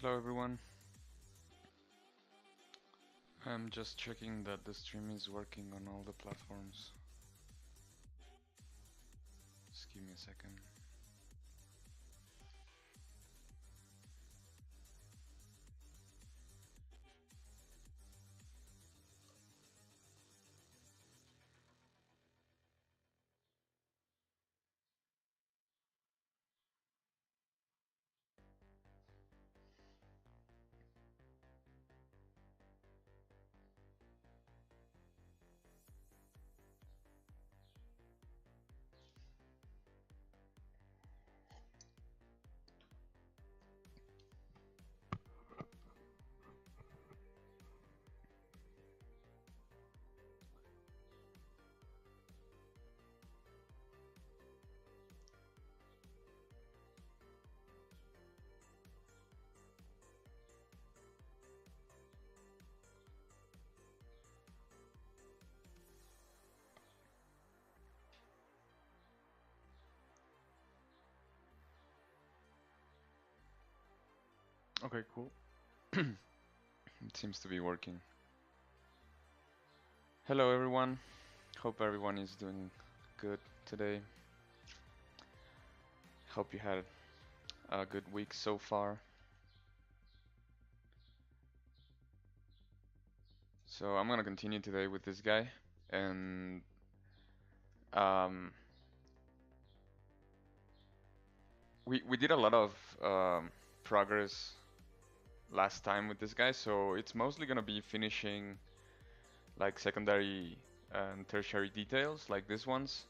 Hello everyone. I'm just checking that the stream is working on all the platforms. Just give me a second. Okay, cool. It seems to be working. Hello everyone. Hope everyone is doing good today. Hope you had a good week so far. So I'm gonna continue today with this guy, and um, we did a lot of progress last time with this guy, so it's mostly gonna be finishing like secondary and tertiary details like these ones,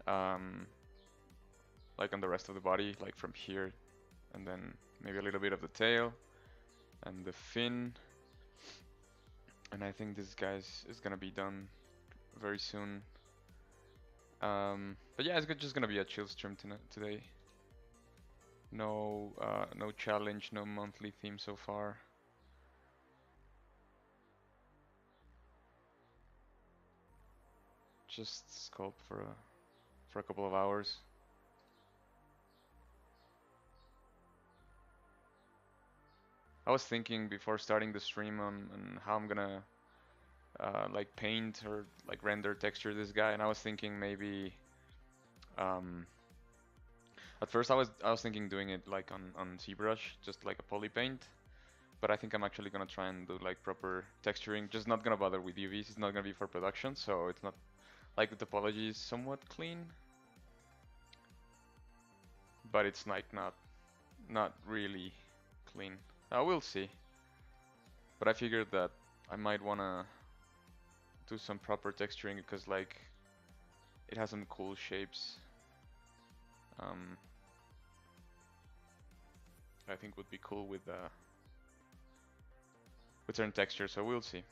um, like on the rest of the body, like from here, and then maybe a little bit of the tail and the fin. And I think this guy's is gonna be done very soon. But yeah, it's just gonna be a chill stream today. No challenge, no monthly theme so far. Just sculpt for a couple of hours. I was thinking before starting the stream on how I'm gonna like paint or like render texture this guy, and I was thinking maybe at first I was thinking doing it like on ZBrush, just like a poly paint, but I think I'm actually gonna try and do like proper texturing. Just not gonna bother with UVs. It's not gonna be for production, so it's not like the topology is somewhat clean, but it's like not really clean. We'll see. But I figured that I might wanna do some proper texturing because like it has some cool shapes. I think would be cool with certain textures. So we'll see.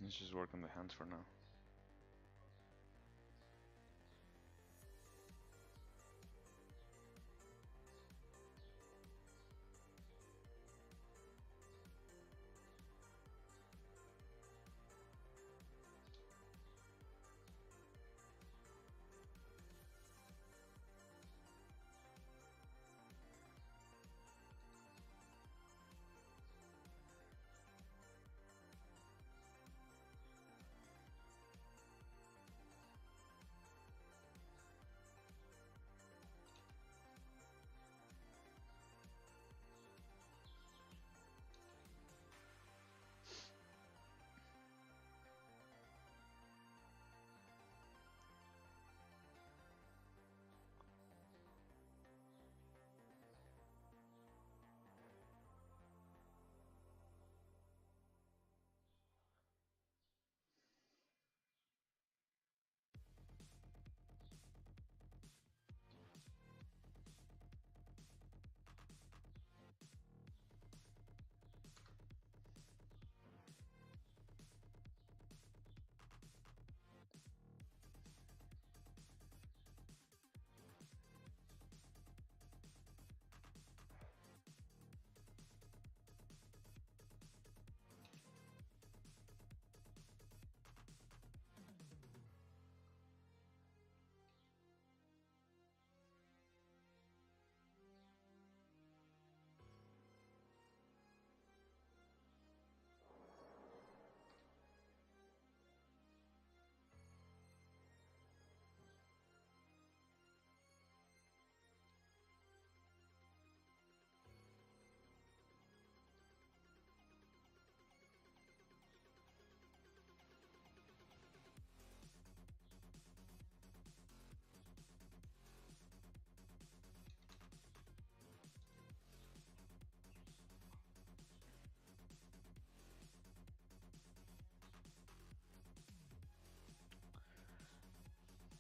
Let's just work on the hands for now.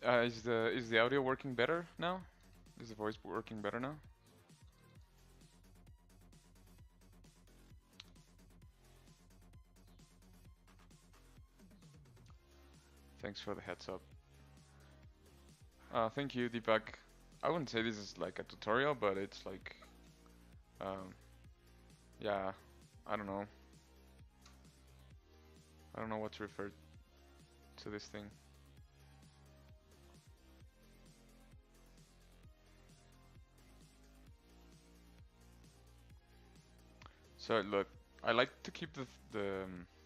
Is the audio working better now? Is the voice working better now? Thanks for the heads up. Thank you, Deepak. I wouldn't say this is like a tutorial, but it's like, um, yeah, I don't know. I don't know what to refer to this thing. So look, I like to keep the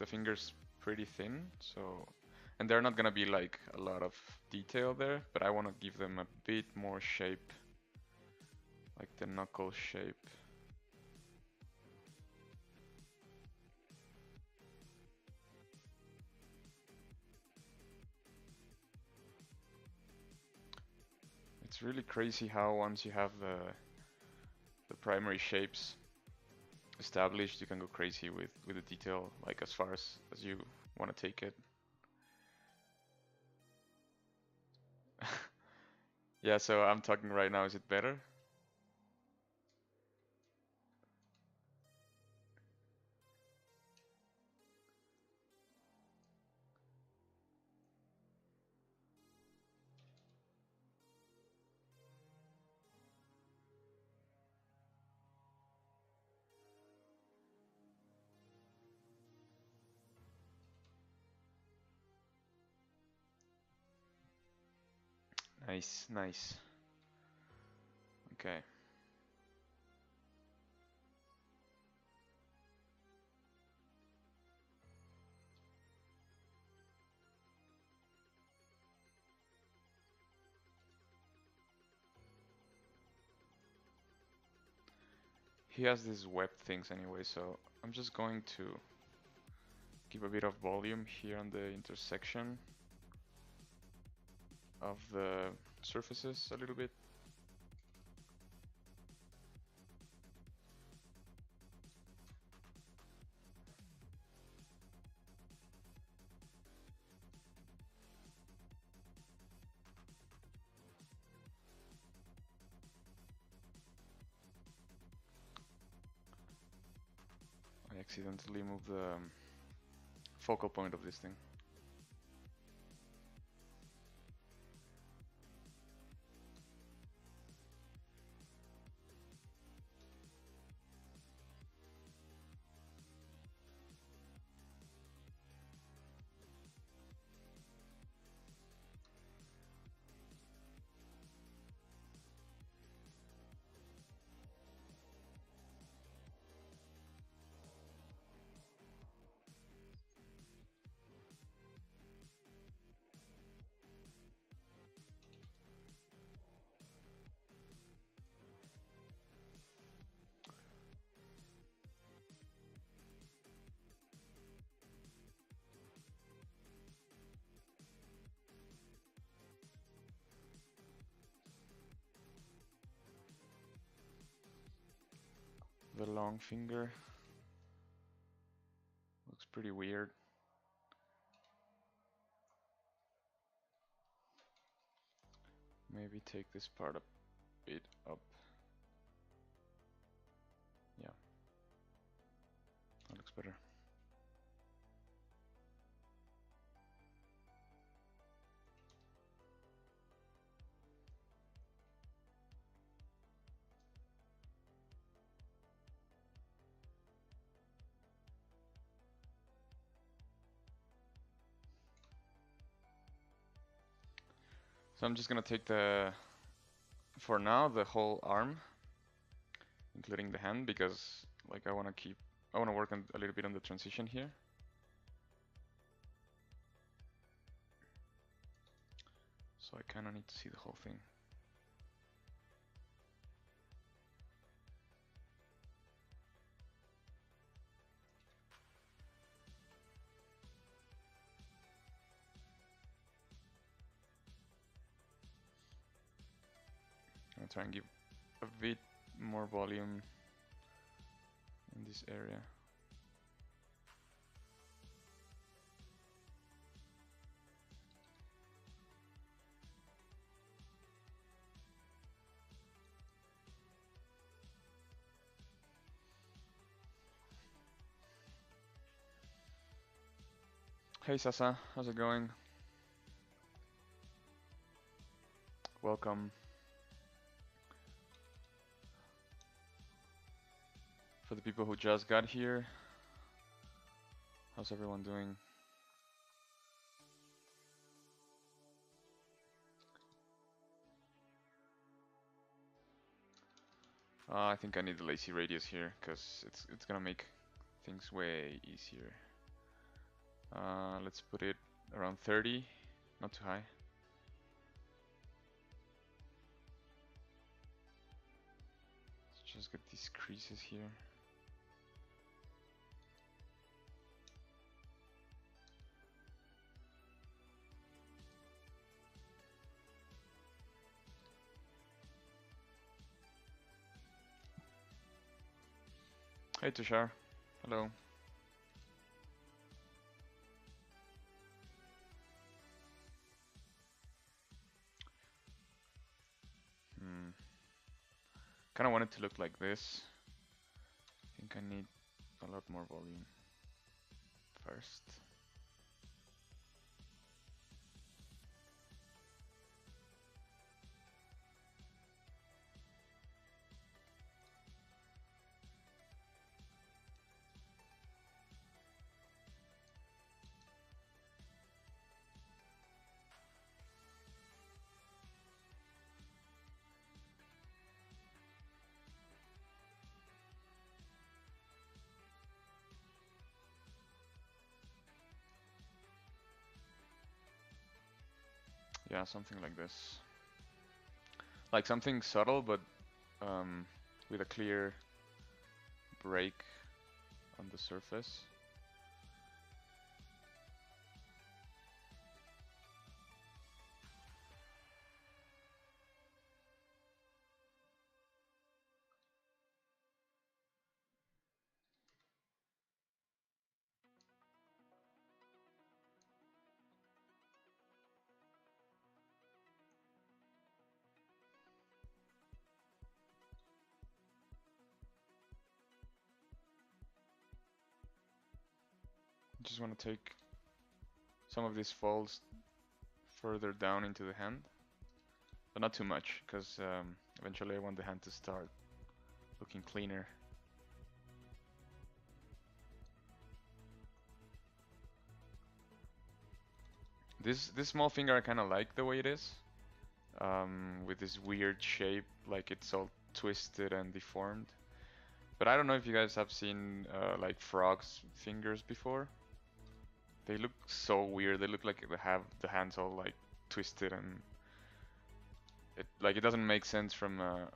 fingers pretty thin, so and they're not gonna be like a lot of detail there, but I want to give them a bit more shape, like the knuckle shape. It's really crazy how once you have the primary shapes established, you can go crazy with the detail, like as far as you want to take it. Yeah, so I'm talking right now. Is it better? Nice, nice. Okay. He has these web things anyway, so I'm just going to give a bit of volume here on the intersection of the surfaces a little bit. I accidentally moved the focal point of this thing. The long finger looks pretty weird. Maybe take this part a bit up. Yeah, that looks better. So I'm just gonna take for now, the whole arm, including the hand, because like I wanna work on a little bit on the transition here. So I kinda need to see the whole thing. I'm gonna try and give a bit more volume in this area. Hey Sasa, how's it going? Welcome. For the people who just got here, how's everyone doing? I think I need the lazy radius here because it's gonna make things way easier. Let's put it around 30, not too high. Let's just get these creases here. Hey Tushar, hello. Kind of want it to look like this. I think I need a lot more volume first. Yeah, something like this. Like something subtle, but with a clear break on the surface. Just want to take some of these folds further down into the hand, but not too much, because eventually I want the hand to start looking cleaner. This small finger I kind of like the way it is, with this weird shape, like it's all twisted and deformed. But I don't know if you guys have seen like frogs' fingers before. They look so weird. They look like they have the hands all like twisted, and it doesn't make sense from a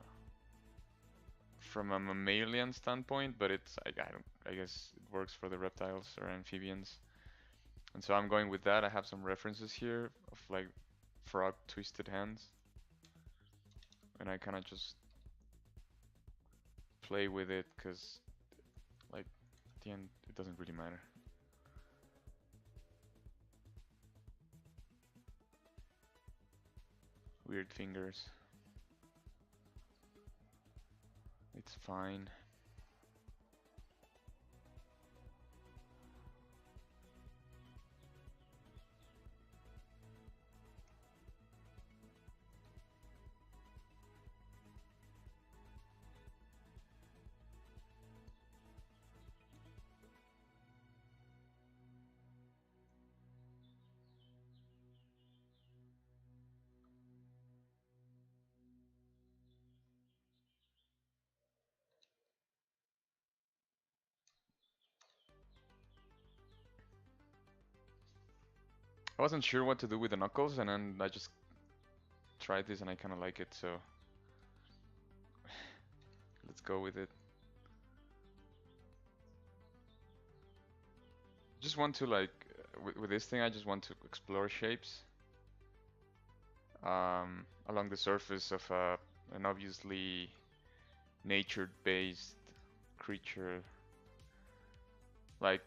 mammalian standpoint, but it's I guess it works for the reptiles or amphibians. And so I'm going with that. I have some references here of like frog twisted hands, and I kind of just play with it because like at the end it doesn't really matter. Weird fingers. It's fine. I wasn't sure what to do with the knuckles, and then I just tried this and I kind of like it, so let's go with it. Just want to like with this thing, I just want to explore shapes along the surface of an obviously nature-based creature. Like,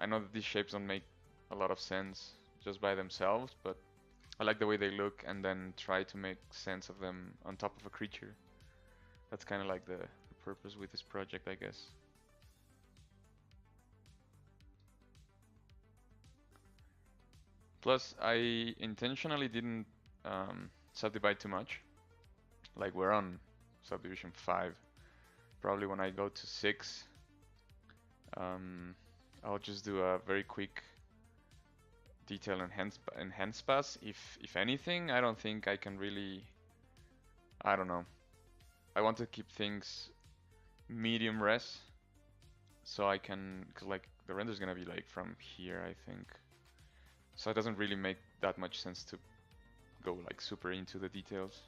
I know that these shapes don't make a lot of sense just by themselves, but I like the way they look and then try to make sense of them on top of a creature. That's kind of like the purpose with this project, I guess. Plus, I intentionally didn't subdivide too much. Like we're on subdivision 5. Probably when I go to 6, um, I'll just do a very quick detail enhance pass. If anything, I don't think I can really. I don't know. I want to keep things medium res, so I can, cause like the render's gonna be like from here, I think. So it doesn't really make that much sense to go like super into the details.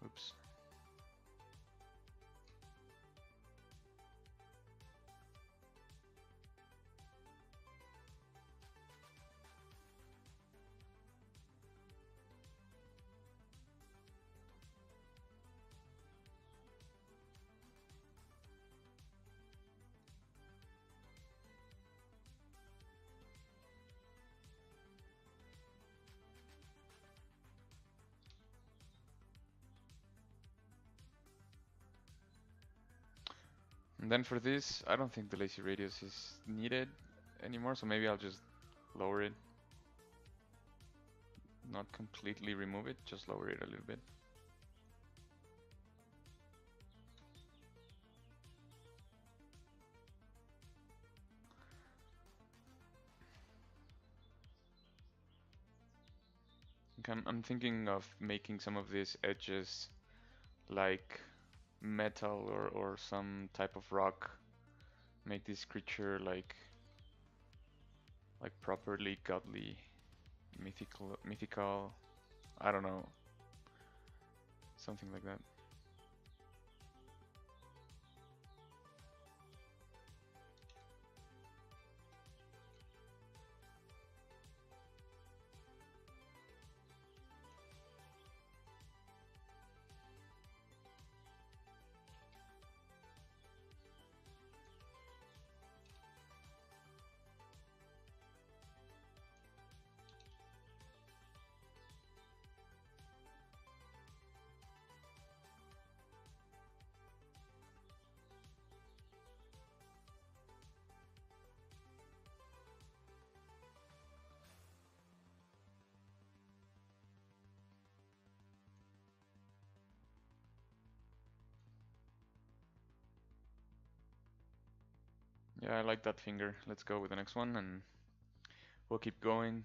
Oops. And then for this, I don't think the lazy radius is needed anymore, so maybe I'll just lower it. Not completely remove it, just lower it a little bit. I'm thinking of making some of these edges like metal or some type of rock. Make this creature like properly godly, mythical. I don't know, something like that. Yeah, I like that finger. Let's go with the next one and we'll keep going.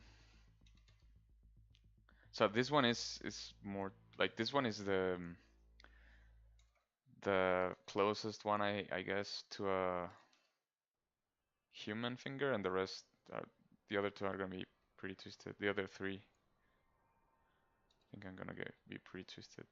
So this one is more like this one is the closest one I guess to a human finger, and the rest are, the other two are gonna be pretty twisted. The other three, I think I'm gonna be pretty twisted.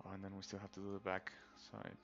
Oh, and then we still have to do the back side.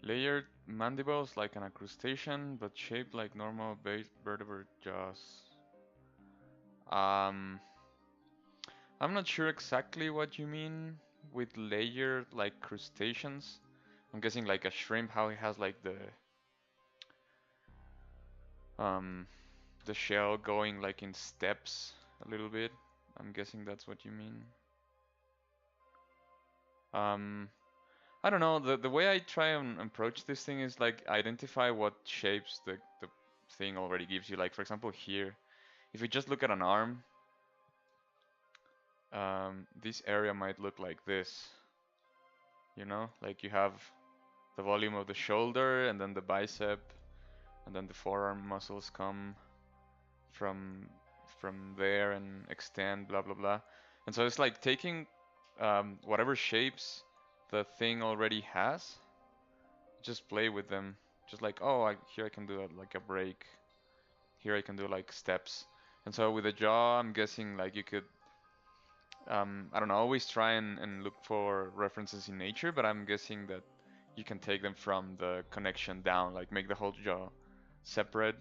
Layered mandibles like an crustacean, but shaped like normal vertebrate jaws. Um, I'm not sure exactly what you mean with layered like crustaceans. I'm guessing like a shrimp, how it has like um the shell going like in steps a little bit. I'm guessing that's what you mean. Um, I don't know. The way I try and approach this thing is like identify what shapes the thing already gives you. Like for example here, if we just look at an arm, this area might look like this, you know, like you have the volume of the shoulder and then the bicep, and then the forearm muscles come from from there and extend, blah blah blah. And so it's like taking whatever shapes the thing already has, just play with them. Just like, oh, here I can do like a break. Here I can do like steps. And so with the jaw, I'm guessing like you could, I don't know, always try and look for references in nature, but I'm guessing that you can take them from the connection down, like make the whole jaw separate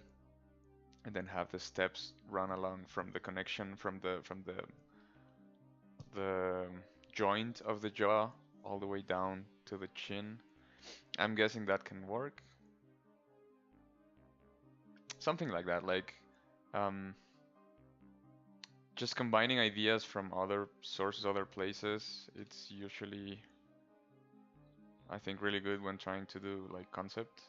and then have the steps run along from the connection from the joint of the jaw all the way down to the chin. I'm guessing that can work. Something like that, like um, just combining ideas from other sources, other places. It's usually, I think, really good when trying to do like concept.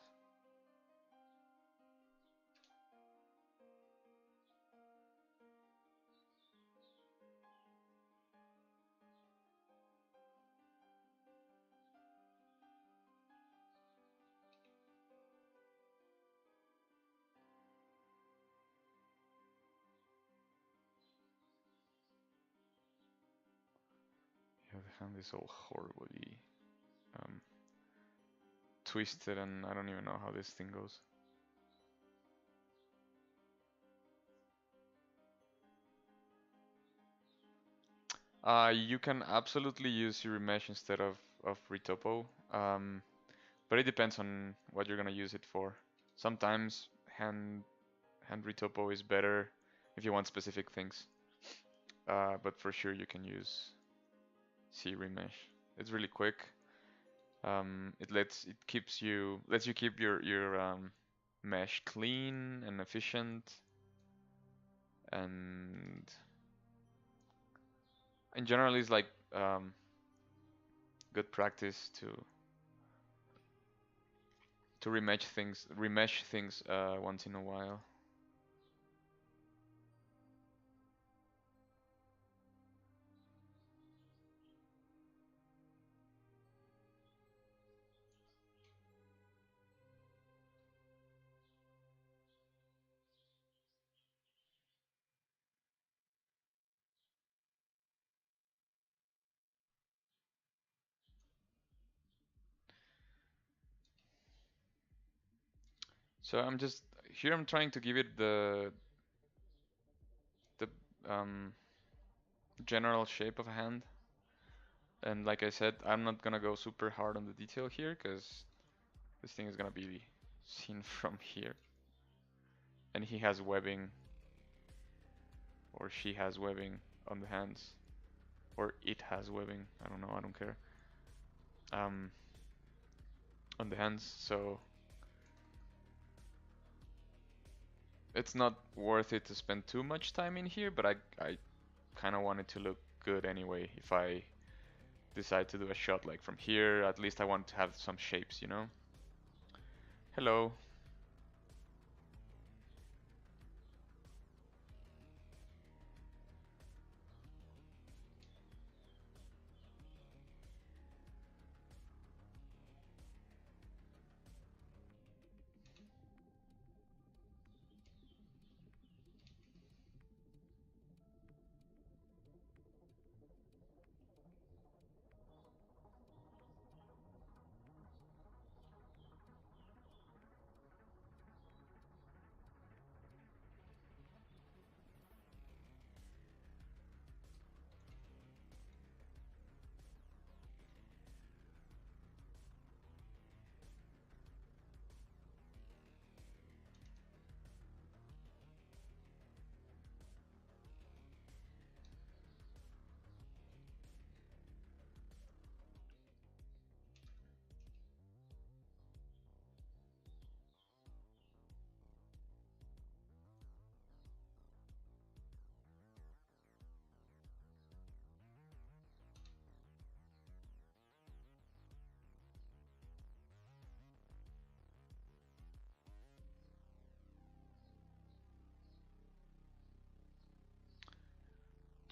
Yeah, the hand is all horribly um, twisted, and I don't even know how this thing goes. You can absolutely use your mesh instead of Retopo, but it depends on what you're gonna use it for. Sometimes hand Retopo is better if you want specific things, but for sure you can use C remesh. It's really quick. It lets you keep your mesh clean and efficient, and in general it's like good practice to remesh things once in a while. So I'm just here. I'm trying to give it the general shape of a hand, and like I said, I'm not gonna go super hard on the detail here because this thing is gonna be seen from here. And he has webbing, or she has webbing on the hands, or it has webbing. I don't know. I don't care. Um, on the hands, so it's not worth it to spend too much time in here. But I kind of want it to look good anyway. If I decide to do a shot like from here, at least I want to have some shapes, you know? Hello.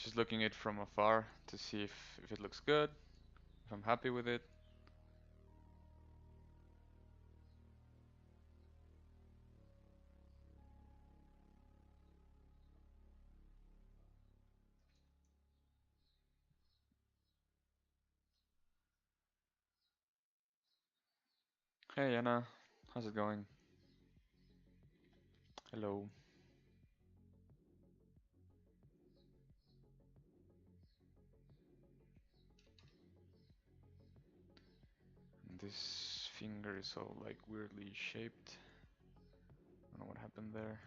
Just looking it from afar to see if it looks good, if I'm happy with it. Hey Anna, how's it going? Hello. This finger is all like weirdly shaped. I don't know what happened there.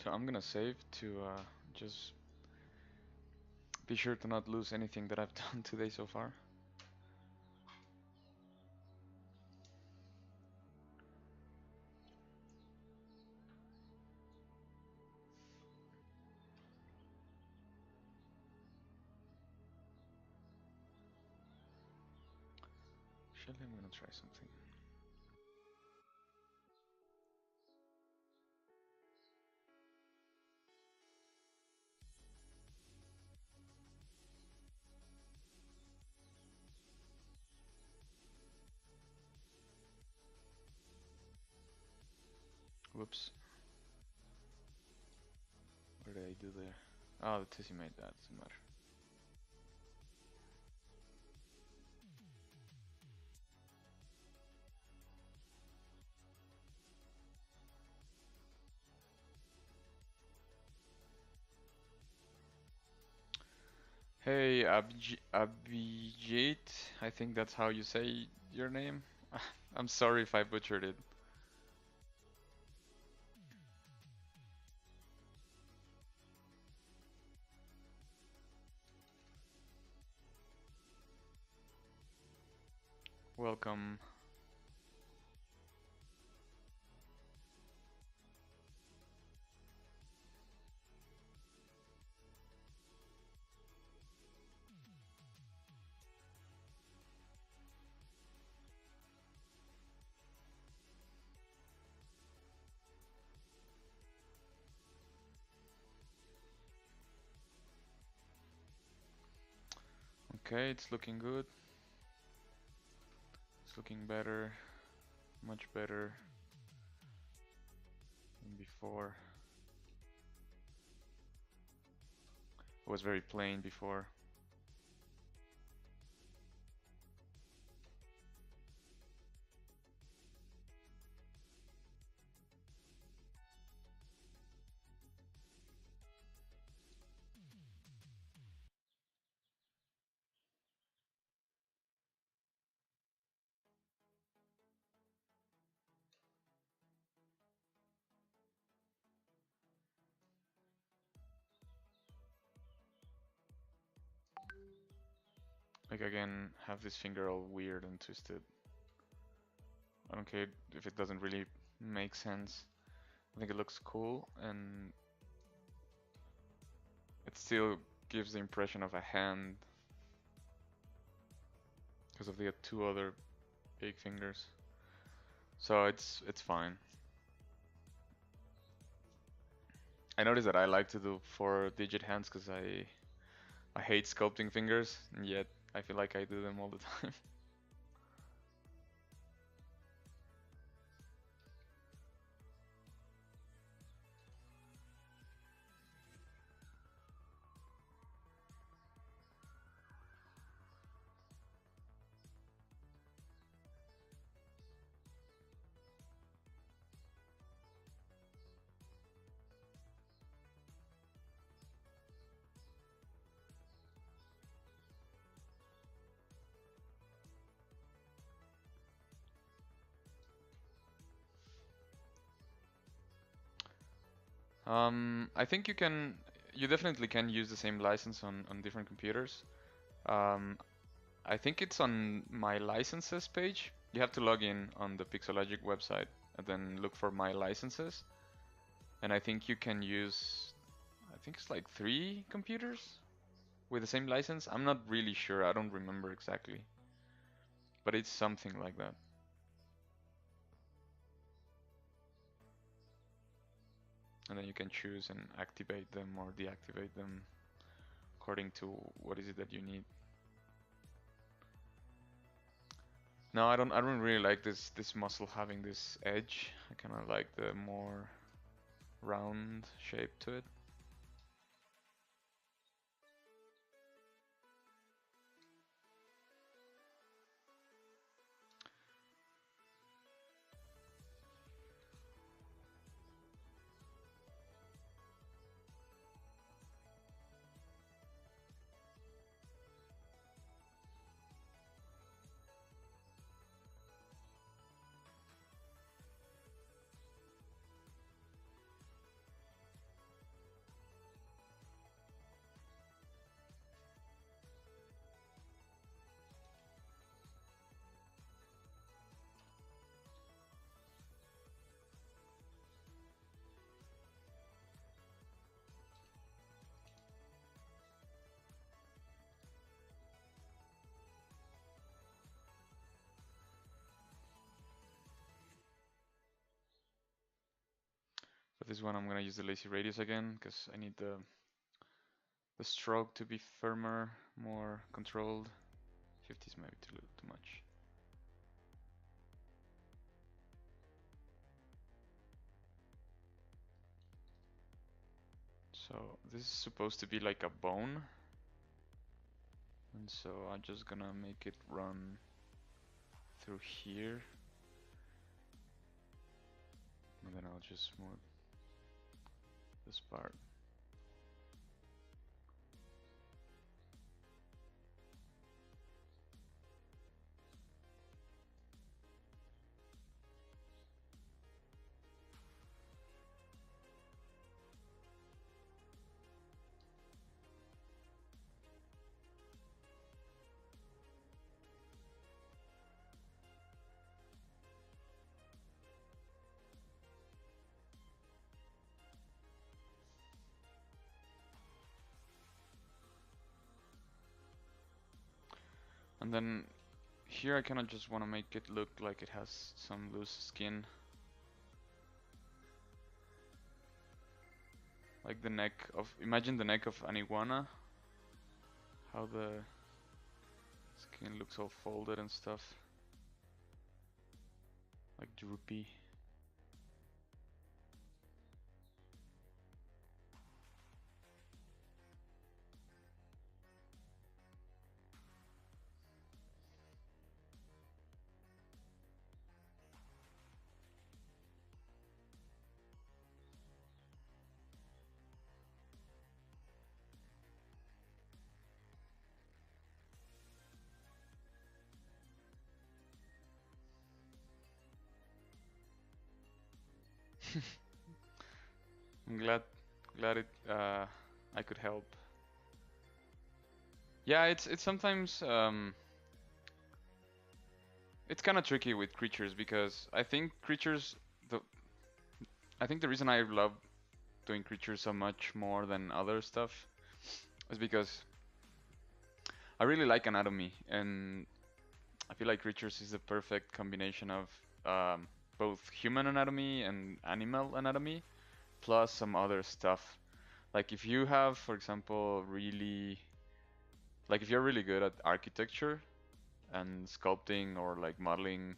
So I'm gonna save to just be sure to not lose anything that I've done today so far. Actually, I'm gonna try something. Whoops. What did I do there? Oh, the Tizzy made that. Doesn't matter. Hey, Abhijit, I think that's how you say your name. I'm sorry if I butchered it. Welcome. Okay, it's looking good. looking better, much better than before. It was very plain before. Like again, have this finger all weird and twisted. I don't care if it doesn't really make sense. I think it looks cool and it still gives the impression of a hand because of the two other big fingers. So it's fine. I noticed that I like to do 4-digit hands because I hate sculpting fingers, and yet I feel like I do them all the time. I think you definitely can use the same license on different computers. Um, I think it's on my licenses page. You have to log in on the Pixologic website and then look for my licenses. And I think you can use, I think it's like 3 computers with the same license. I'm not really sure. I don't remember exactly. But it's something like that. And then you can choose and activate them or deactivate them according to what is it that you need. No, I don't really like this muscle having this edge. I kind of like the more round shape to it. For this one, I'm gonna use the lazy radius again because I need the stroke to be firmer, more controlled. 50 is maybe too much. So this is supposed to be like a bone, and so I'm just gonna make it run through here, and then I'll just smooth this part. And then here I kind of just want to make it look like it has some loose skin. Like the neck of, imagine the neck of an iguana. How the skin looks all folded and stuff. like droopy. I'm glad it I could help. Yeah, it's sometimes it's kind of tricky with creatures because the I think the reason I love doing creatures so much more than other stuff is because I really like anatomy, and I feel like creatures is the perfect combination of both human anatomy and animal anatomy plus some other stuff. Like if you have, for example, if you're really good at architecture and sculpting or like modeling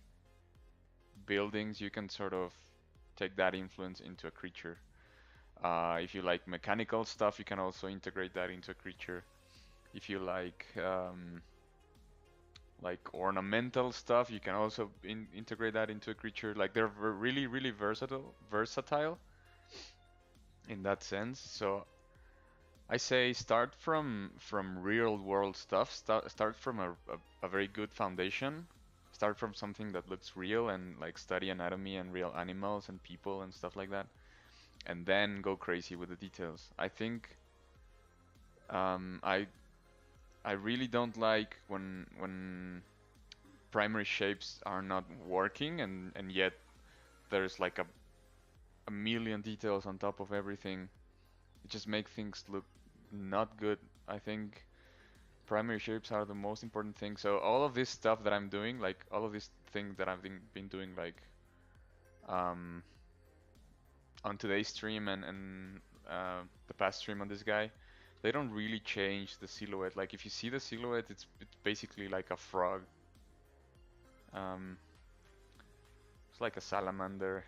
buildings, you can sort of take that influence into a creature. If you like mechanical stuff, you can also integrate that into a creature. If you like ornamental stuff, you can also integrate that into a creature. Like they're really versatile in that sense. So I say start from real world stuff. Start from a very good foundation. Start from something that looks real and like study anatomy and real animals and people and stuff like that, and then go crazy with the details. I think um, I I really don't like when primary shapes are not working and yet there's like a million details on top of everything. It just makes things look not good. I think primary shapes are the most important thing. So all of this stuff that I'm doing, like all of these things that I've been doing, like um, on today's stream and the past stream on this guy, they don't really change the silhouette. Like if you see the silhouette, it's basically like a frog. Um, it's like a salamander.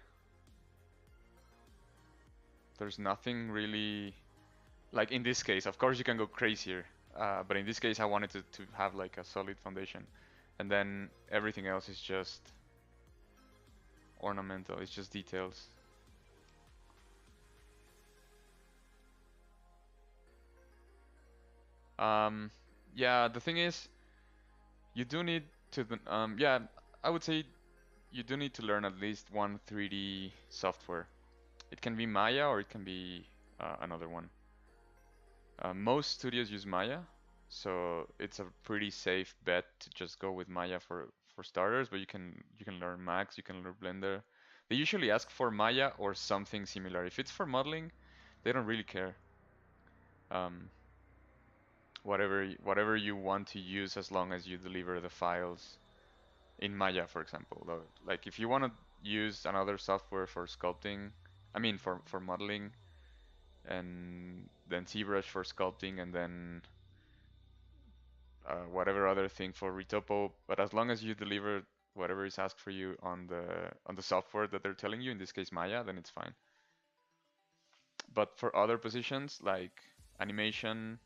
There's nothing really like in this case. Of course, you can go crazier, but in this case, I wanted to have like a solid foundation, and then everything else is just ornamental. It's just details. Um, yeah, the thing is, you do need to, yeah, I would say you do need to learn at least one 3D software. It can be Maya or it can be another one. Most studios use Maya, so it's a pretty safe bet to just go with Maya for starters. But you can learn Max, you can learn Blender. They usually ask for Maya or something similar. If it's for modeling, they don't really care. Um, whatever you want to use, as long as you deliver the files in Maya, for example. Though, like if you want to use another software for sculpting, I mean for modeling, and then ZBrush for sculpting, and then whatever other thing for retopo. But as long as you deliver whatever is asked for you on the software that they're telling you, in this case Maya, then it's fine. But for other positions like animation,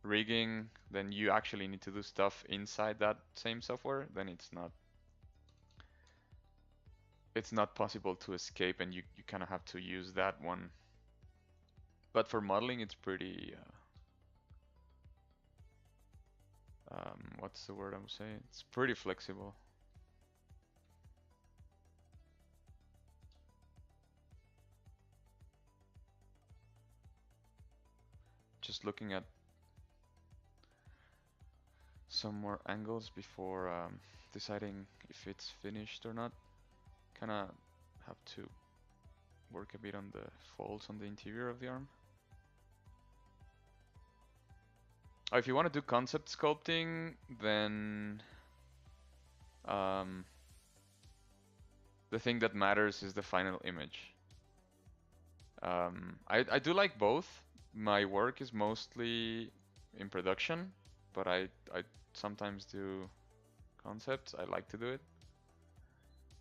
rigging, then you actually need to do stuff inside that same software. Then it's not possible to escape, and you kind of have to use that one. But for modeling, it's pretty what's the word I'm saying? It's pretty flexible. Just looking at some more angles before deciding if it's finished or not. Kind of have to work a bit on the folds on the interior of the arm. Oh, if you want to do concept sculpting, then the thing that matters is the final image. I do like both. My work is mostly in production, but I sometimes do concepts. I like to do it.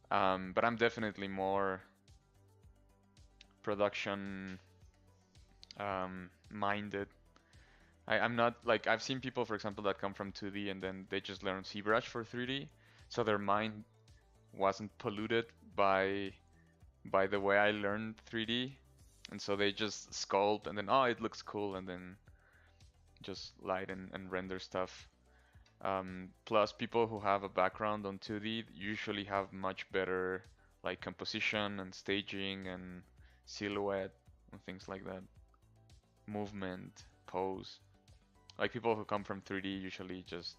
But I'm definitely more production minded. I'm not like I've seen people, for example, that come from 2D and then they just learn ZBrush for 3D, so their mind wasn't polluted by the way I learned 3D, and so they just sculpt and then oh it looks cool and then just light and render stuff. Plus, people who have a background on 2D usually have much better like composition and staging and silhouette and things like that, movement, pose. Like people who come from 3D usually just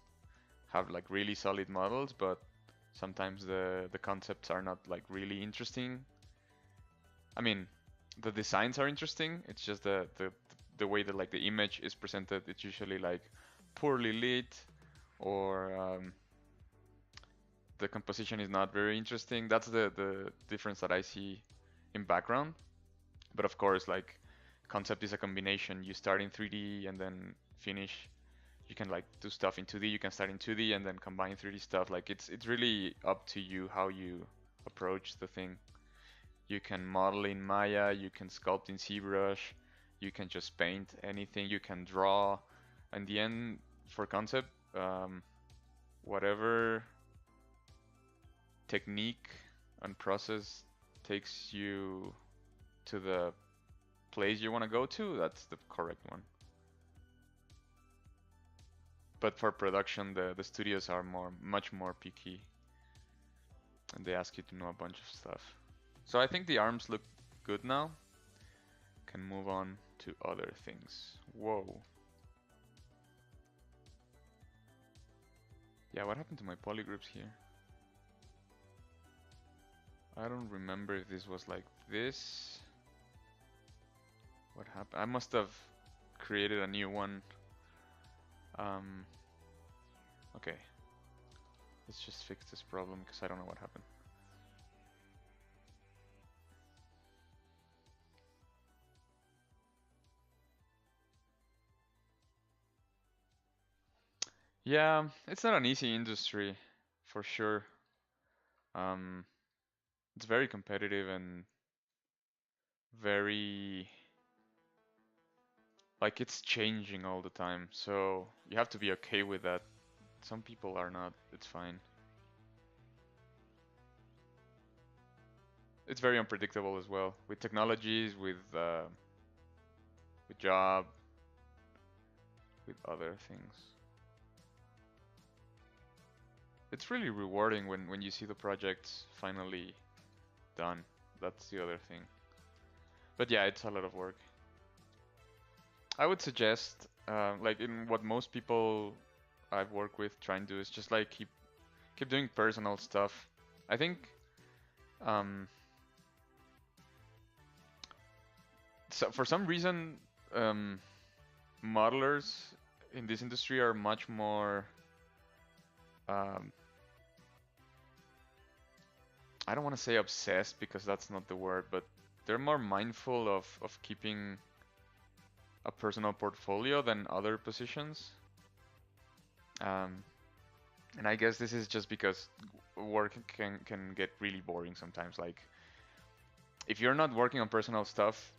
have like really solid models, but sometimes the concepts are not like really interesting. I mean, the designs are interesting. It's just the way that like the image is presented. It's usually like poorly lit, or the composition is not very interesting. That's the difference that I see in background. But of course, like concept is a combination. You start in 3D and then finish. You can like do stuff in 2D. You can start in 2D and then combine 3D stuff. Like it's really up to you how you approach the thing. You can model in Maya. You can sculpt in ZBrush. You can just paint anything. You can draw. In the end, for concept, whatever technique and process takes you to the place you want to go to, that's the correct one. But for production, the studios are much more picky, and they ask you to know a bunch of stuff. So I think the arms look good now. Can move on to other things. Whoa. Yeah, what happened to my polygroups here? I don't remember if this was like this. What happened? I must have created a new one. Okay. Let's just fix this problem because I don't know what happened. Yeah, it's not an easy industry, for sure. It's very competitive and very like it's changing all the time. So you have to be okay with that. Some people are not. It's fine. It's very unpredictable as well with technologies, with job, with other things. It's really rewarding when you see the projects finally done. That's the other thing. But yeah, it's a lot of work. I would suggest, like in what most people I've worked with try and do is just like keep doing personal stuff. I think so for some reason modelers in this industry are much more I don't want to say obsessed because that's not the word, but they're more mindful of keeping a personal portfolio than other positions. And I guess this is just because work can get really boring sometimes. Like, if you're not working on personal stuff,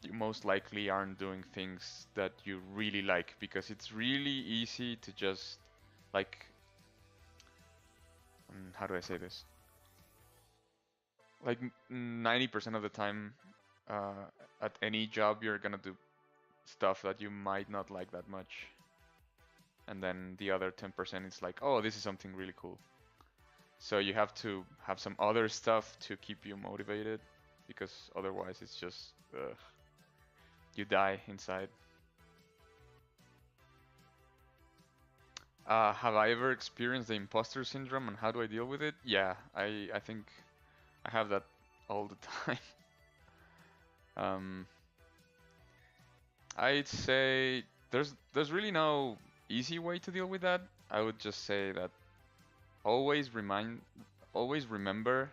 you most likely aren't doing things that you really like, because it's really easy to just, like, how do I say this? Like 90% of the time, at any job, you're gonna do stuff that you might not like that much. And then the other 10% is like, oh, this is something really cool. So you have to have some other stuff to keep you motivated, because otherwise it's just, you die inside. Have I ever experienced the imposter syndrome and how do I deal with it? Yeah, I think I have that all the time. I'd say there's really no easy way to deal with that. I would just say that always remember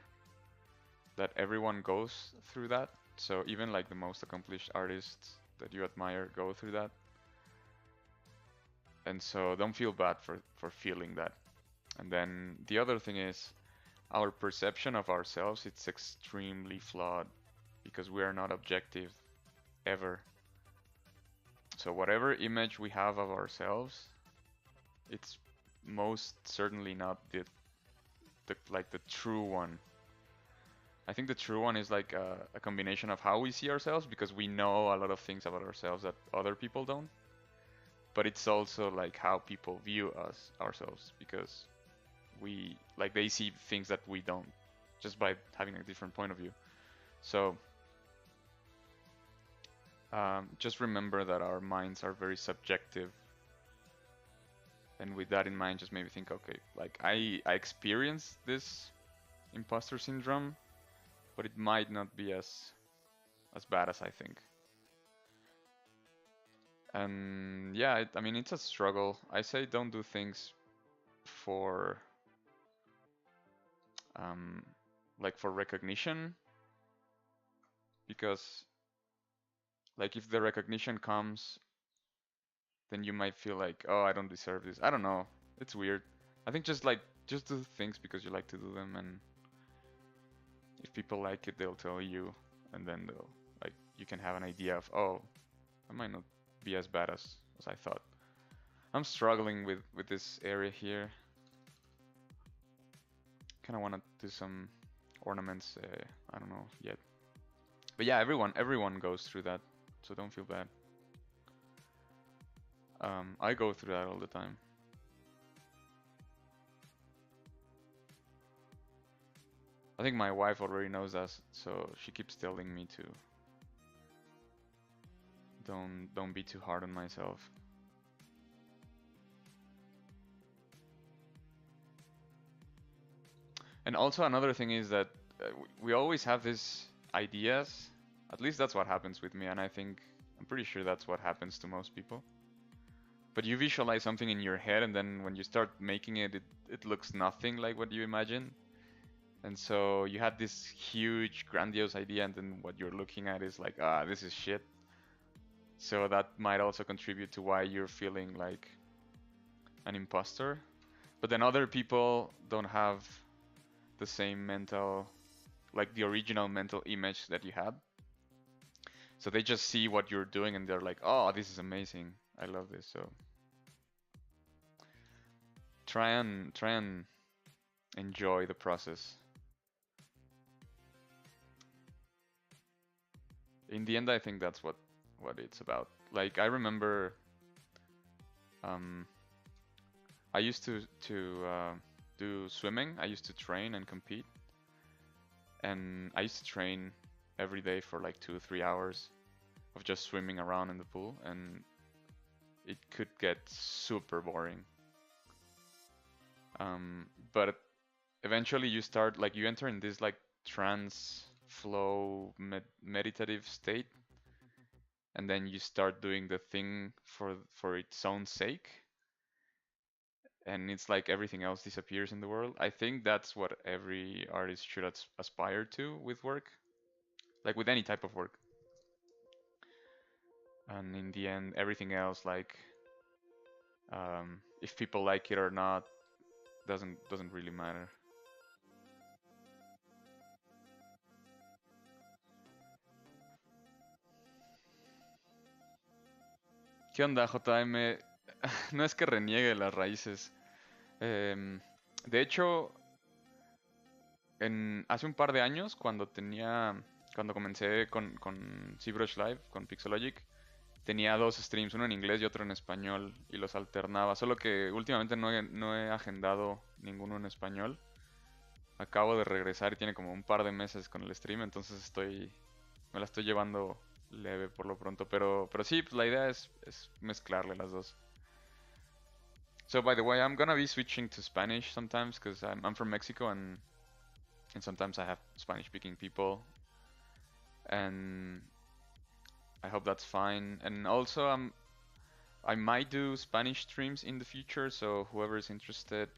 that everyone goes through that. So even like the most accomplished artists that you admire go through that. And so don't feel bad for feeling that. And then the other thing is, our perception of ourselves, it's extremely flawed because we are not objective ever. So whatever image we have of ourselves, it's most certainly not the true one. I think the true one is like a combination of how we see ourselves, because we know a lot of things about ourselves that other people don't. But it's also like how people view us ourselves, because we like they see things that we don't, just by having a different point of view. So just remember that our minds are very subjective, and with that in mind, just maybe think, okay, like I experienced this imposter syndrome, but it might not be as bad as I think. And yeah, I mean, it's a struggle. I say don't do things for um, like for recognition, because like if the recognition comes, then you might feel like, oh, I don't deserve this. I don't know. It's weird. I think just do things because you like to do them, and if people like it, they'll tell you, and then they'll like you can have an idea of, oh, I might not be as bad as I thought. I'm struggling with this area here. Kind of want to do some ornaments. I don't know yet, but yeah, everyone goes through that, so don't feel bad. I go through that all the time. I think my wife already knows that, so she keeps telling me to don't be too hard on myself. And also another thing is that we always have these ideas. At least that's what happens with me, and I'm pretty sure that's what happens to most people. But you visualize something in your head, and then when you start making it, it looks nothing like what you imagine. And so you had this huge, grandiose idea, and then what you're looking at is like, ah, this is shit. So that might also contribute to why you're feeling like an imposter. But then other people don't have the same mental, like the original mental image that you had. So they just see what you're doing and they're like, oh, this is amazing. I love this. So try and enjoy the process. In the end, I think that's what it's about. Like I remember, um, I used to do swimming. I used to train and compete, and I used to train every day for like 2 or 3 hours of just swimming around in the pool, and it could get super boring. But eventually you start like you enter in this like trance flow meditative state, and then you start doing the thing for its own sake, and it's like everything else disappears in the world. I think that's what every artist should aspire to with work, like with any type of work. And in the end, everything else, like if people like it or not, doesn't really matter. ¿Qué onda, JM? No es que reniegue las raíces. De hecho, hace un par de años, cuando comencé con ZBrush Live, con Pixologic, tenía dos streams, uno en inglés y otro en español, y los alternaba. Solo que últimamente no he agendado ninguno en español. Acabo de regresar y tiene como un par de meses con el stream, entonces me la estoy llevando leve por lo pronto. Pero sí, pues la idea es mezclarle las dos. So by the way, I'm gonna be switching to Spanish sometimes because I'm from Mexico, and sometimes I have Spanish speaking people, and I hope that's fine. And also I might do Spanish streams in the future, so whoever is interested,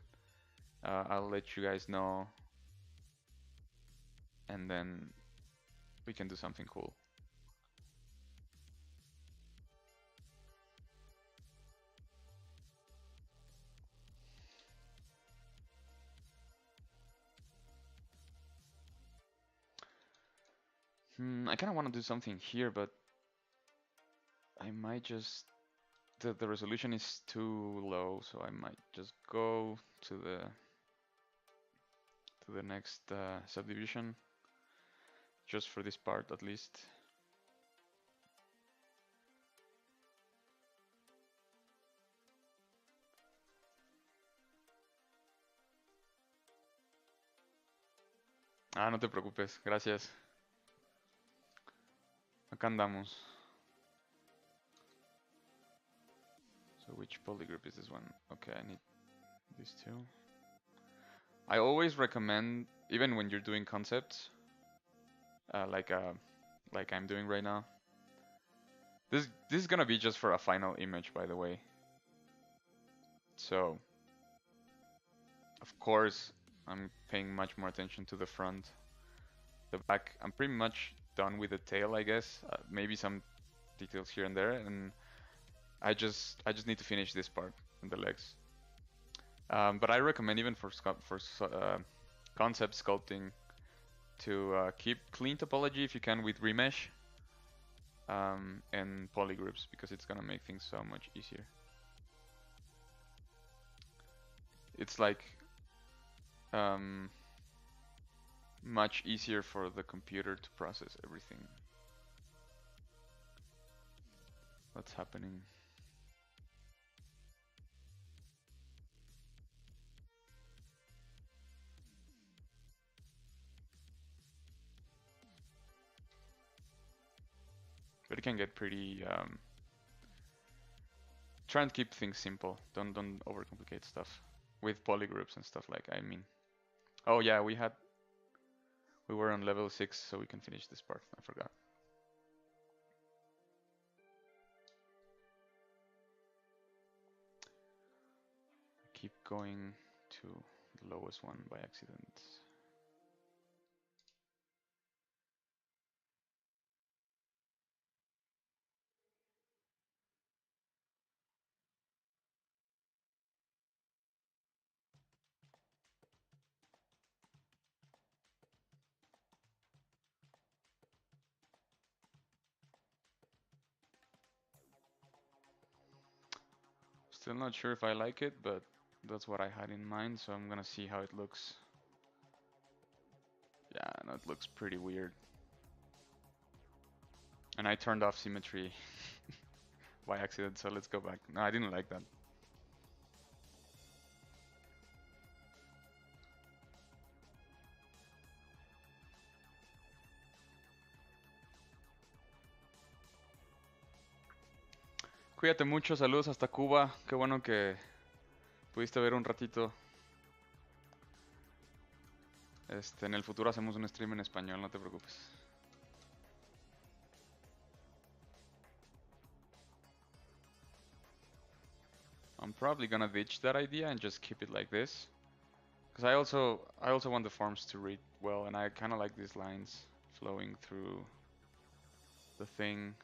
I'll let you guys know, and then we can do something cool. I kind of want to do something here, but I might just the resolution is too low, so I might just go to the next subdivision, just for this part at least. Ah, no te preocupes, gracias. Acá andamos. So which polygroup is this one? Okay, I need these two. I always recommend, even when you're doing concepts, like I'm doing right now. This is gonna be just for a final image, by the way. So, of course, I'm paying much more attention to the front. The back, I'm pretty much done with the tail, I guess. Maybe some details here and there, and I just need to finish this part and the legs. But I recommend even for concept sculpting to keep clean topology if you can with remesh and polygroups, because it's gonna make things so much easier. It's like much easier for the computer to process everything that's happening. But it can get pretty try and keep things simple. Don't overcomplicate stuff with polygroups and stuff like. I mean, oh yeah, we were on level 6, so we can finish this part. I forgot. Keep going to the lowest one by accident. Still not sure if I like it, but that's what I had in mind, so I'm gonna see how it looks. Yeah, no, it looks pretty weird. And I turned off symmetry by accident, so let's go back. No, I didn't like that. Cuídate mucho, saludos hasta Cuba. Qué bueno que pudiste ver un ratito. En el futuro hacemos un stream en español, no te preocupes. I'm probably gonna ditch that idea and just keep it like this. Because I also want the forms to read well, and I kind of like these lines flowing through the thing.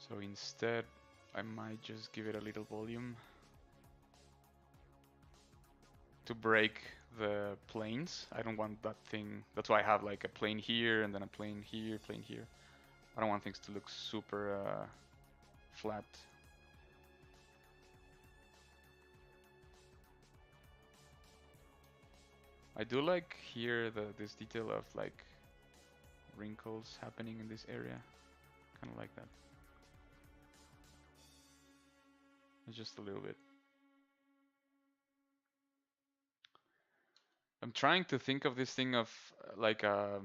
So instead, I might just give it a little volume to break the planes. I don't want that thing. That's why I have like a plane here and then a plane here, plane here. I don't want things to look super flat. I do like here this detail of like wrinkles happening in this area. Kind of like that. Just a little bit. I'm trying to think of this thing of like a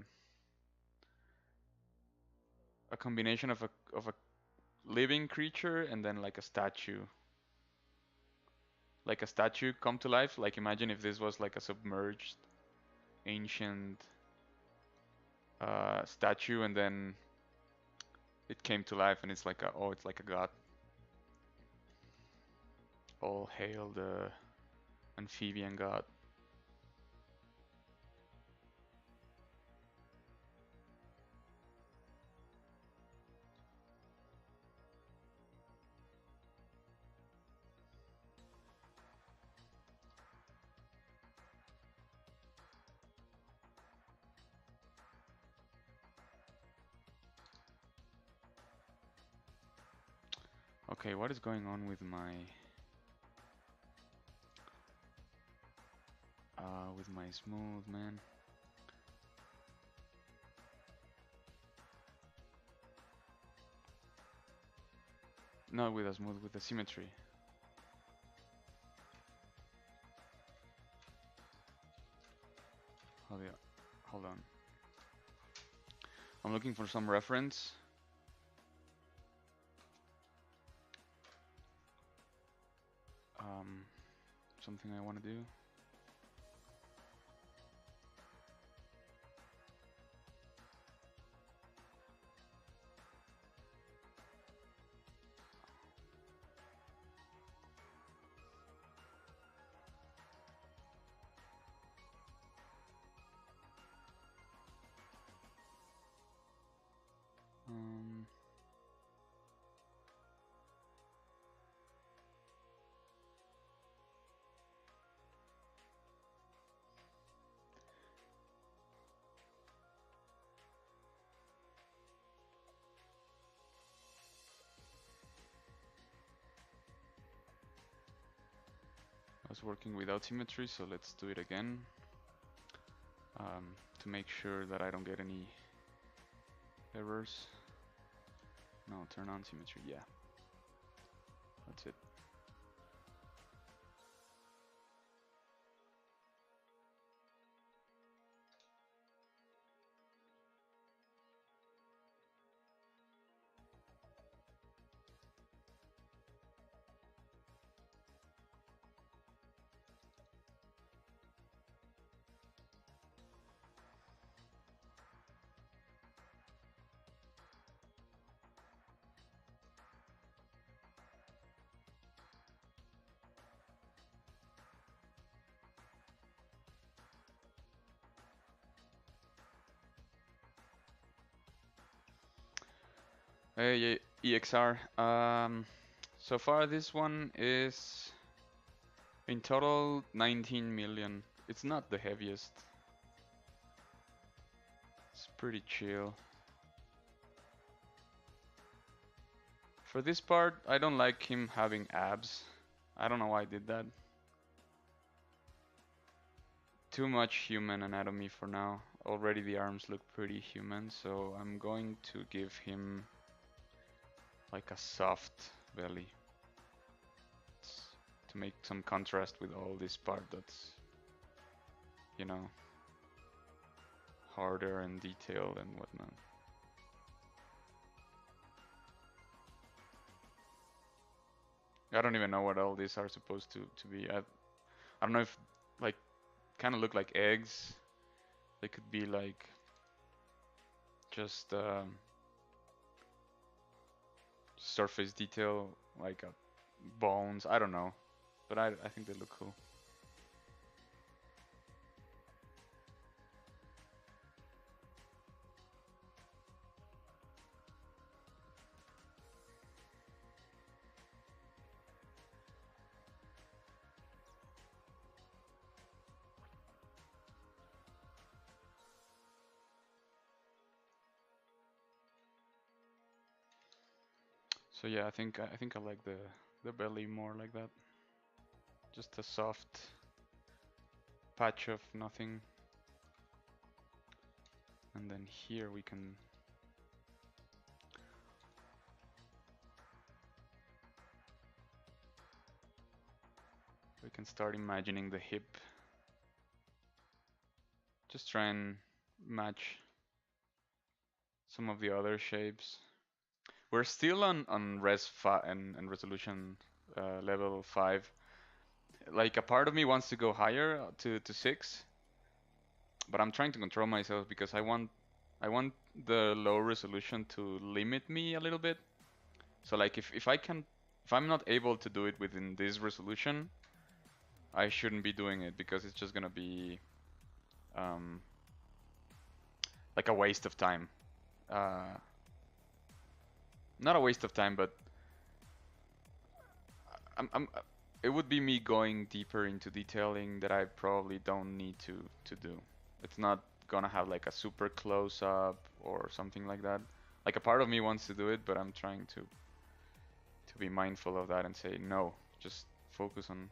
combination of a living creature and then like a statue. Like a statue come to life. Like imagine if this was like a submerged ancient statue, and then it came to life and it's like it's like a god. All hail the amphibian god. Okay, what is going on with my smooth, man? Not with a smooth, with the symmetry. Hold on. I'm looking for some reference. Something I want to do. I was working without symmetry, so let's do it again. To make sure that I don't get any errors. No, turn on symmetry, yeah. That's it. Hey, EXR. So far this one is in total 19 million. It's not the heaviest. It's pretty chill. For this part, I don't like him having abs. I don't know why I did that. Too much human anatomy for now. Already the arms look pretty human, so I'm going to give him like a soft belly to make some contrast with all this part that's, you know, harder and detailed and whatnot. I don't even know what all these are supposed to be. I don't know if, like, kind of look like eggs. They could be like just surface detail, like bones. I don't know, but I think they look cool. So yeah, I think I like the belly more like that. Just a soft patch of nothing. And then here we can start imagining the hip. Just try and match some of the other shapes. We're still on res 5 and resolution level 5. Like a part of me wants to go higher to 6, but I'm trying to control myself because I want the low resolution to limit me a little bit. So like if I can If I'm not able to do it within this resolution, I shouldn't be doing it because it's just gonna be um, like a waste of time. Uh, Not a waste of time, but I'm it would be me going deeper into detailing that I probably don't need to do. It's not gonna have like a super close up or something like that. Like a part of me wants to do it, but I'm trying to be mindful of that and say no, just focus on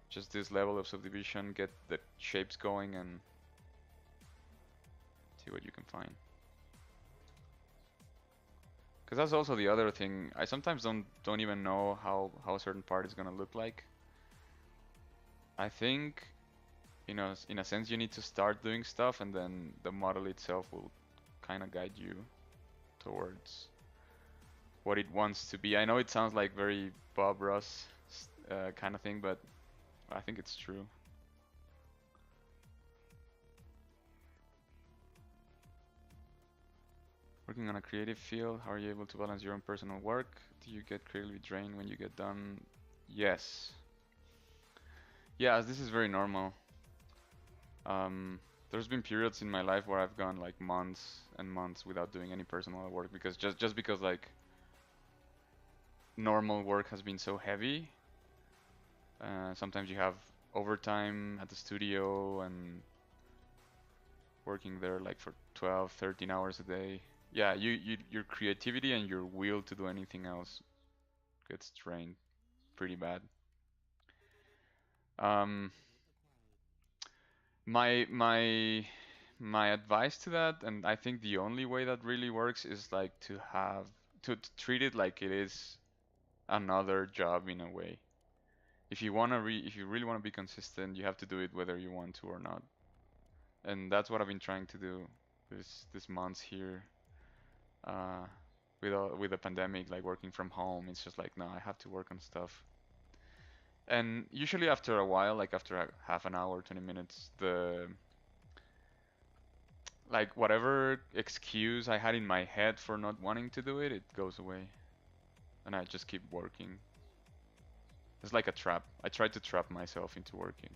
just this level of subdivision, get the shapes going and see what you can find. Because that's also the other thing. I sometimes don't even know how a certain part is gonna look like. I think, you know, in a sense, you need to start doing stuff, and then the model itself will kind of guide you towards what it wants to be. I know it sounds like very Bob Ross kind of thing, but I think it's true. Working on a creative field, how are you able to balance your own personal work? Do you get creatively drained when you get done? Yes. Yes, this is very normal. There's been periods in my life where I've gone like months and months without doing any personal work because just because like normal work has been so heavy. Sometimes you have overtime at the studio and working there like for 12, 13 hours a day. Yeah, your creativity and your will to do anything else gets drained pretty bad. Um, my my advice to that, and I think the only way that really works is like to have to treat it like it is another job in a way. If you really want to be consistent, you have to do it whether you want to or not. And that's what I've been trying to do this months here. Uh, with the pandemic, like working from home, it's just like no, I have to work on stuff. And usually after a while, like after half an hour, 20 minutes, the like whatever excuse I had in my head for not wanting to do it, it goes away, and I just keep working. It's like a trap. I try to trap myself into working.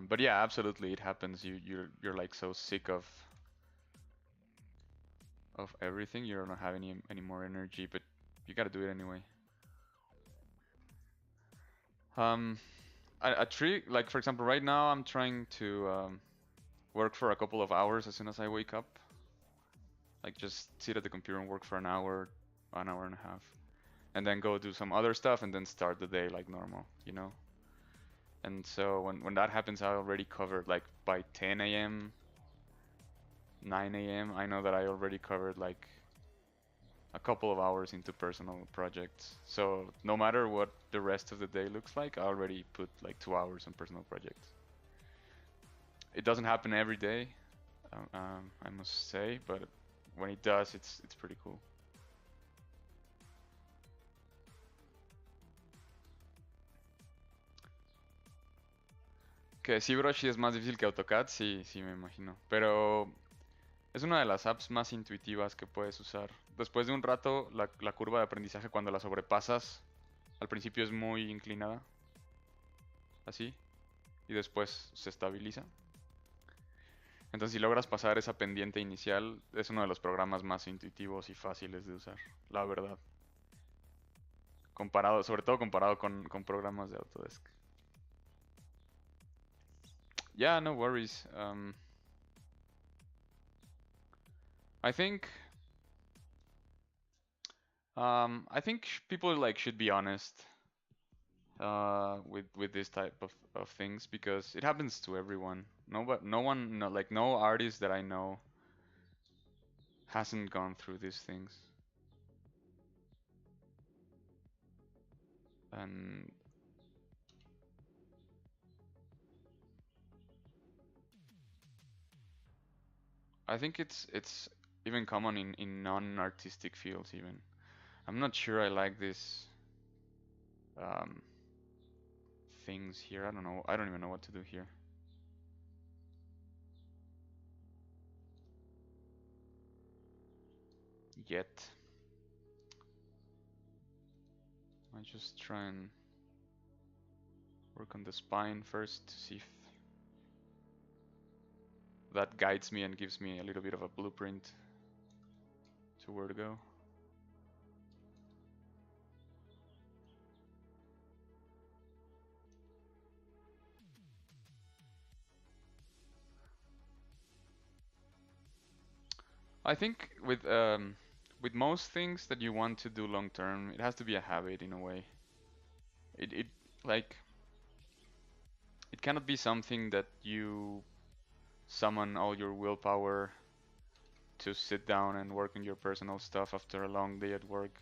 But yeah, absolutely, it happens. You're like so sick of everything. You don't have any more energy, but you gotta do it anyway. Um, a trick, like for example, right now I'm trying to work for a couple of hours as soon as I wake up. Like just sit at the computer and work for an hour and a half, and then go do some other stuff, and then start the day like normal, you know. And so when that happens, I already covered like by 10 a.m., 9 a.m. I know that I already covered like a couple of hours into personal projects. So no matter what the rest of the day looks like, I already put like 2 hours on personal projects. It doesn't happen every day, I must say, but when it does, it's pretty cool. Que ZBrush sí es más difícil que AutoCAD, sí, sí me imagino. Pero es una de las apps más intuitivas que puedes usar. Después de un rato, la curva de aprendizaje cuando la sobrepasas, al principio es muy inclinada, así, y después se estabiliza. Entonces, si logras pasar esa pendiente inicial, es uno de los programas más intuitivos y fáciles de usar, la verdad. Comparado, sobre todo comparado con programas de Autodesk. Yeah, no worries. I think I think people like should be honest with this type of things because it happens to everyone. No one, no, like no artist that I know hasn't gone through these things. And I think it's even common in non-artistic fields even. I'm not sure I like this um, things here. I don't know. I don't even know what to do here. yet. I just try and work on the spine first to see if that guides me and gives me a little bit of a blueprint to where to go. I think with most things that you want to do long term, it has to be a habit in a way. It like it cannot be something that you summon all your willpower to sit down and work on your personal stuff after a long day at work,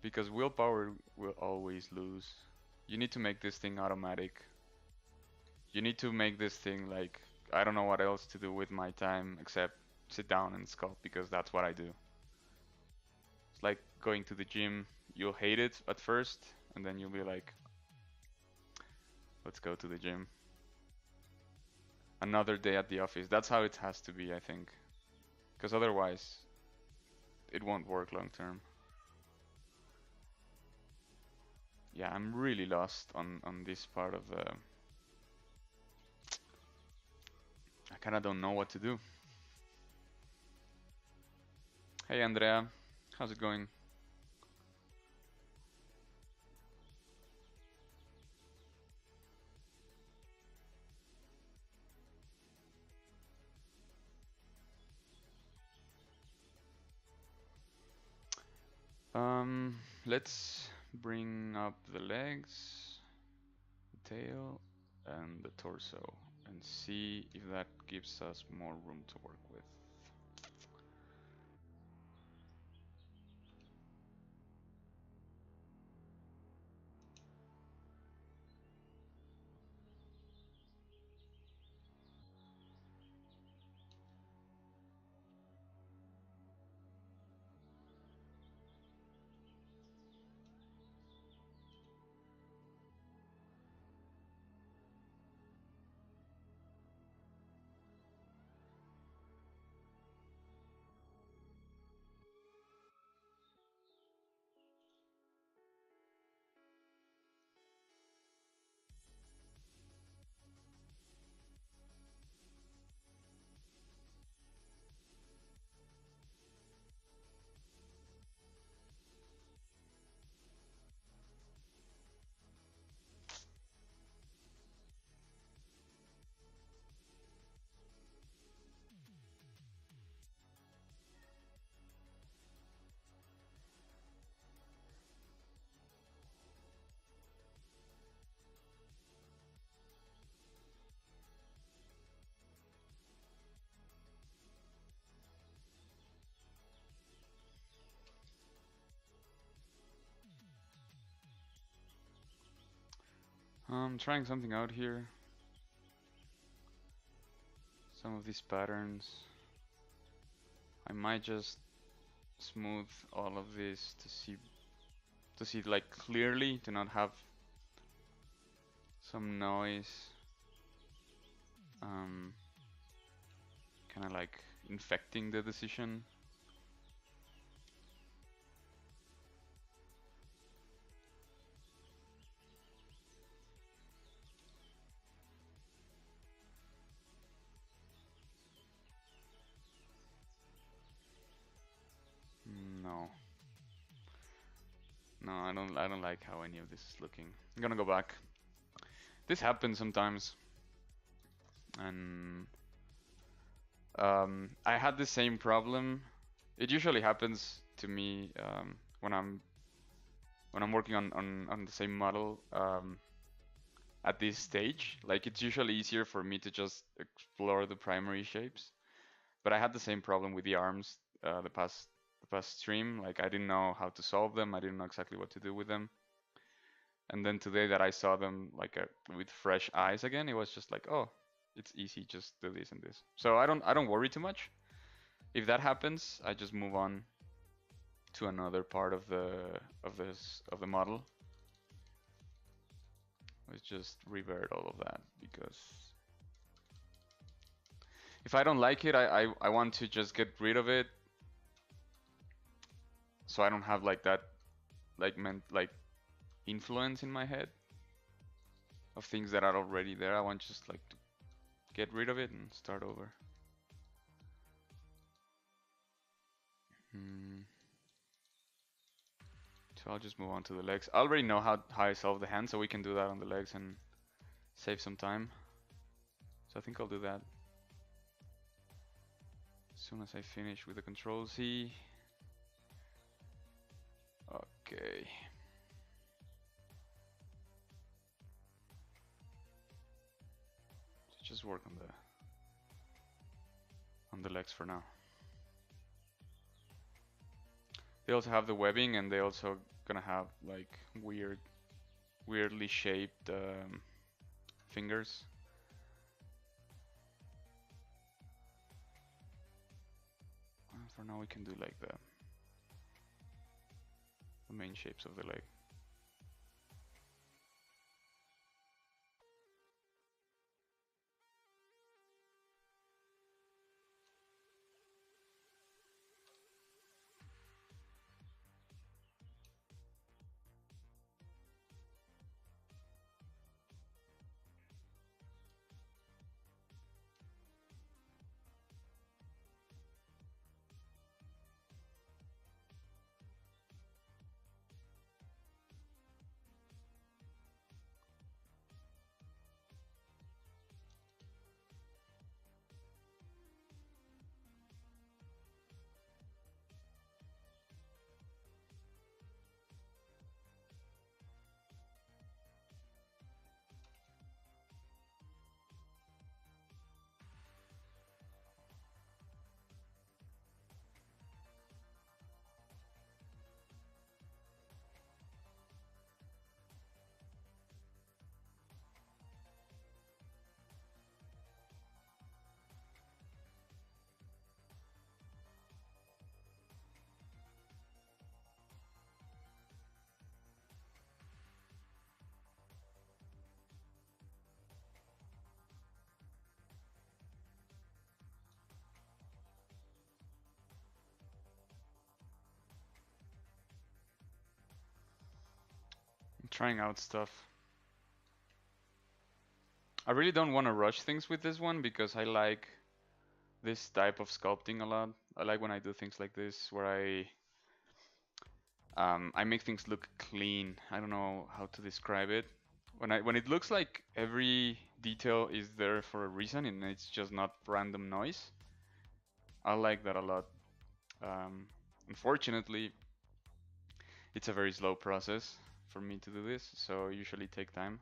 because willpower will always lose. You need to make this thing automatic. You need to make this thing like, I don't know what else to do with my time except sit down and sculpt, because that's what I do. It's like going to the gym. You'll hate it at first, and then you'll be like, let's go to the gym. Another day at the office. That's how it has to be, I think. Because otherwise, it won't work long term. Yeah, I'm really lost on this part of the... I kinda don't know what to do. Hey Andrea, how's it going? Let's bring up the legs, the tail, and the torso, and see if that gives us more room to work with. I'm trying something out here. Some of these patterns. I might just smooth all of this to see like clearly, to not have some noise. Kind of like infecting the decision. No. No, I don't like how any of this is looking. I'm gonna go back. This happens sometimes. And I had the same problem. It usually happens to me when I'm working on the same model at this stage. Like, it's usually easier for me to just explore the primary shapes. But I had the same problem with the arms the past stream. Like, I didn't know how to solve them. I didn't know exactly what to do with them. And then today that I saw them like with fresh eyes again, it was just like, oh, it's easy, just do this and this. So I don't worry too much. If that happens, I just move on to another part of the model. Let's just revert all of that, because if I don't like it, I want to just get rid of it so I don't have like that like influence in my head of things that are already there. I want just like to get rid of it and start over. So I'll just move on to the legs. I already know how I solve the hand, so we can do that on the legs and save some time. So I think I'll do that as soon as I finish with the Control Z. Okay. So just work on the legs for now. They also have the webbing, and they also gonna have like weirdly shaped fingers. For now we can do like the main shapes of the leg. I'm trying out stuff. I really don't want to rush things with this one because I like this type of sculpting a lot. I like when I do things like this where I make things look clean. I don't know how to describe it. When it looks like every detail is there for a reason and it's just not random noise, I like that a lot. Unfortunately, it's a very slow process for me to do this, so I usually take time.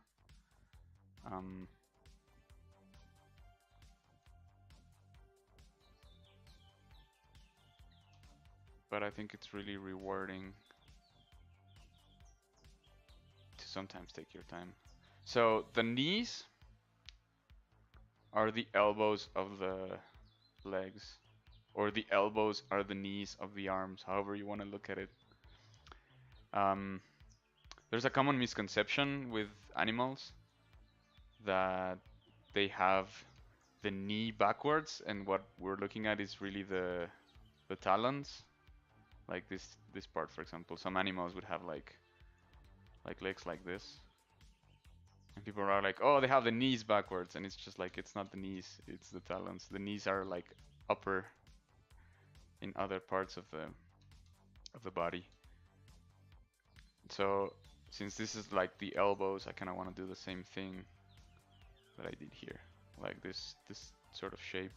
But I think it's really rewarding to sometimes take your time. So the knees are the elbows of the legs, or the elbows are the knees of the arms, however you want to look at it. There's a common misconception with animals that they have the knee backwards, and what we're looking at is really the talons, like this part, for example. Some animals would have like legs like this, and people are like, oh, they have the knees backwards, and it's just like, it's not the knees, it's the talons. The knees are like upper in other parts of the body. So since this is like the elbows, I kind of want to do the same thing that I did here, like this sort of shape.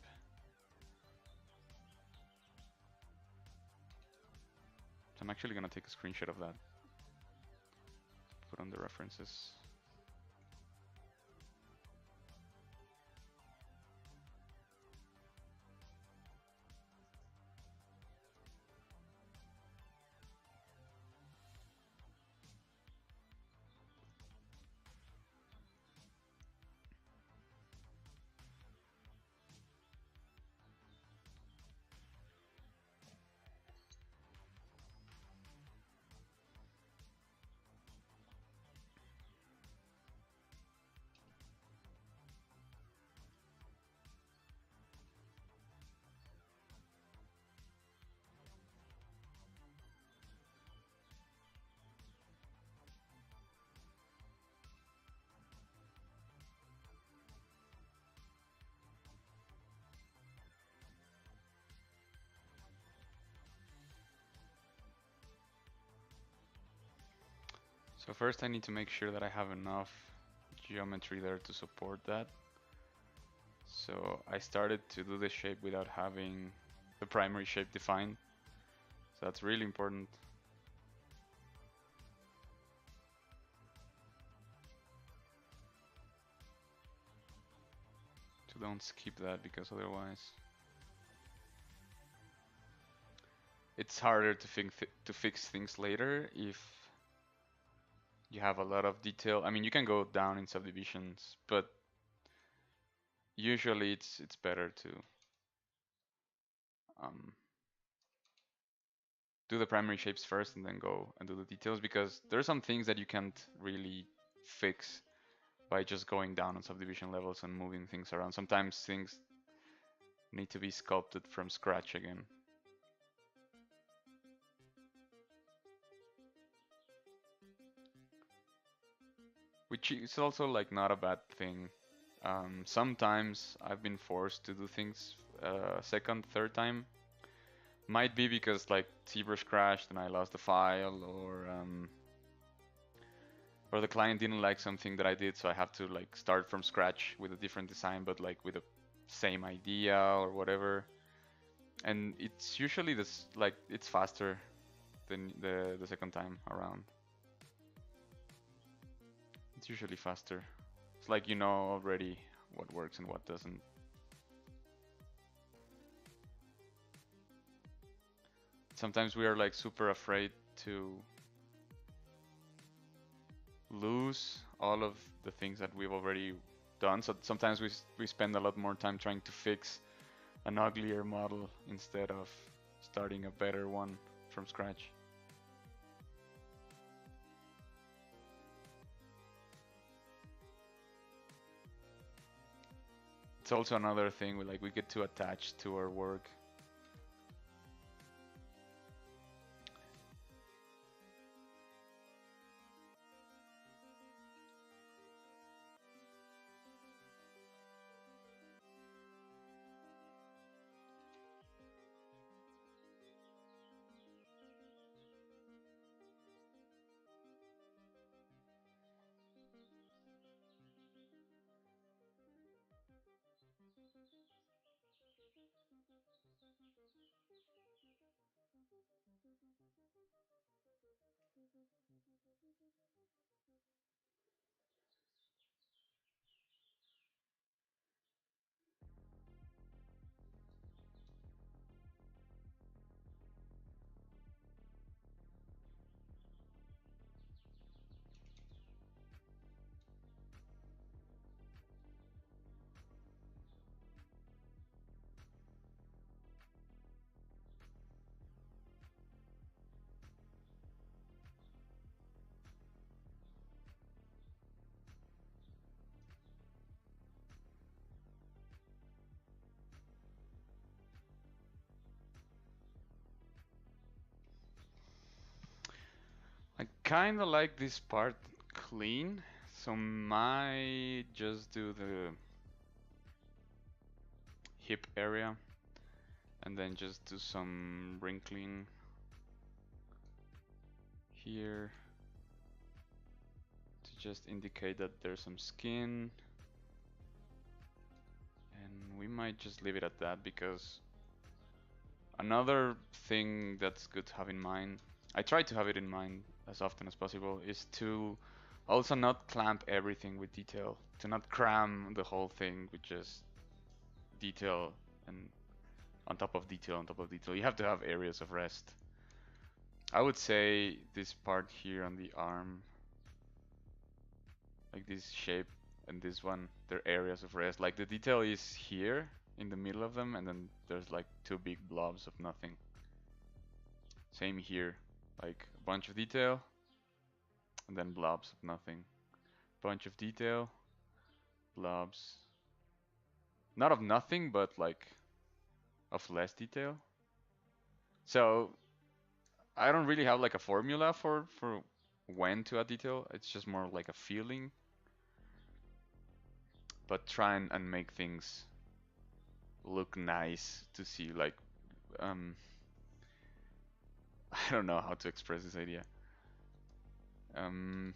So I'm actually gonna take a screenshot of that, put on the references. So first I need to make sure that I have enough geometry there to support that. So I started to do the shape without having the primary shape defined. So that's really important. So don't skip that, because otherwise it's harder to fix things later if you have a lot of detail. I mean, you can go down in subdivisions, but usually it's better to um, do the primary shapes first and then go and do the details, because there are some things that you can't really fix by just going down on subdivision levels and moving things around. Sometimes things need to be sculpted from scratch again. Which is also like not a bad thing. Sometimes I've been forced to do things second, third time. Might be because like ZBrush crashed and I lost the file, or the client didn't like something that I did, so I have to like start from scratch with a different design, but like with the same idea or whatever. And it's usually this like it's faster than the second time around. It's usually faster. It's like you know already what works and what doesn't. Sometimes we are like super afraid to lose all of the things that we've already done. So sometimes we spend a lot more time trying to fix an uglier model instead of starting a better one from scratch. It's also another thing we get too attached to our work. I kind of like this part clean, so might just do the hip area and then just do some wrinkling here to just indicate that there's some skin. And we might just leave it at that, because another thing that's good to have in mind, I try to have it in mind as often as possible, is to also not clamp everything with detail, to not cram the whole thing with just detail and on top of detail on top of detail. You have to have areas of rest. I would say this part here on the arm, like this shape and this one, they're areas of rest. Like the detail is here in the middle of them, and then there's like two big blobs of nothing. Same here, like a bunch of detail and then blobs of nothing. Bunch of detail, blobs. Not of nothing, but like of less detail. So I don't really have like a formula for when to add detail. It's just more like a feeling. But try and make things look nice to see. Like I don't know how to express this idea. Um,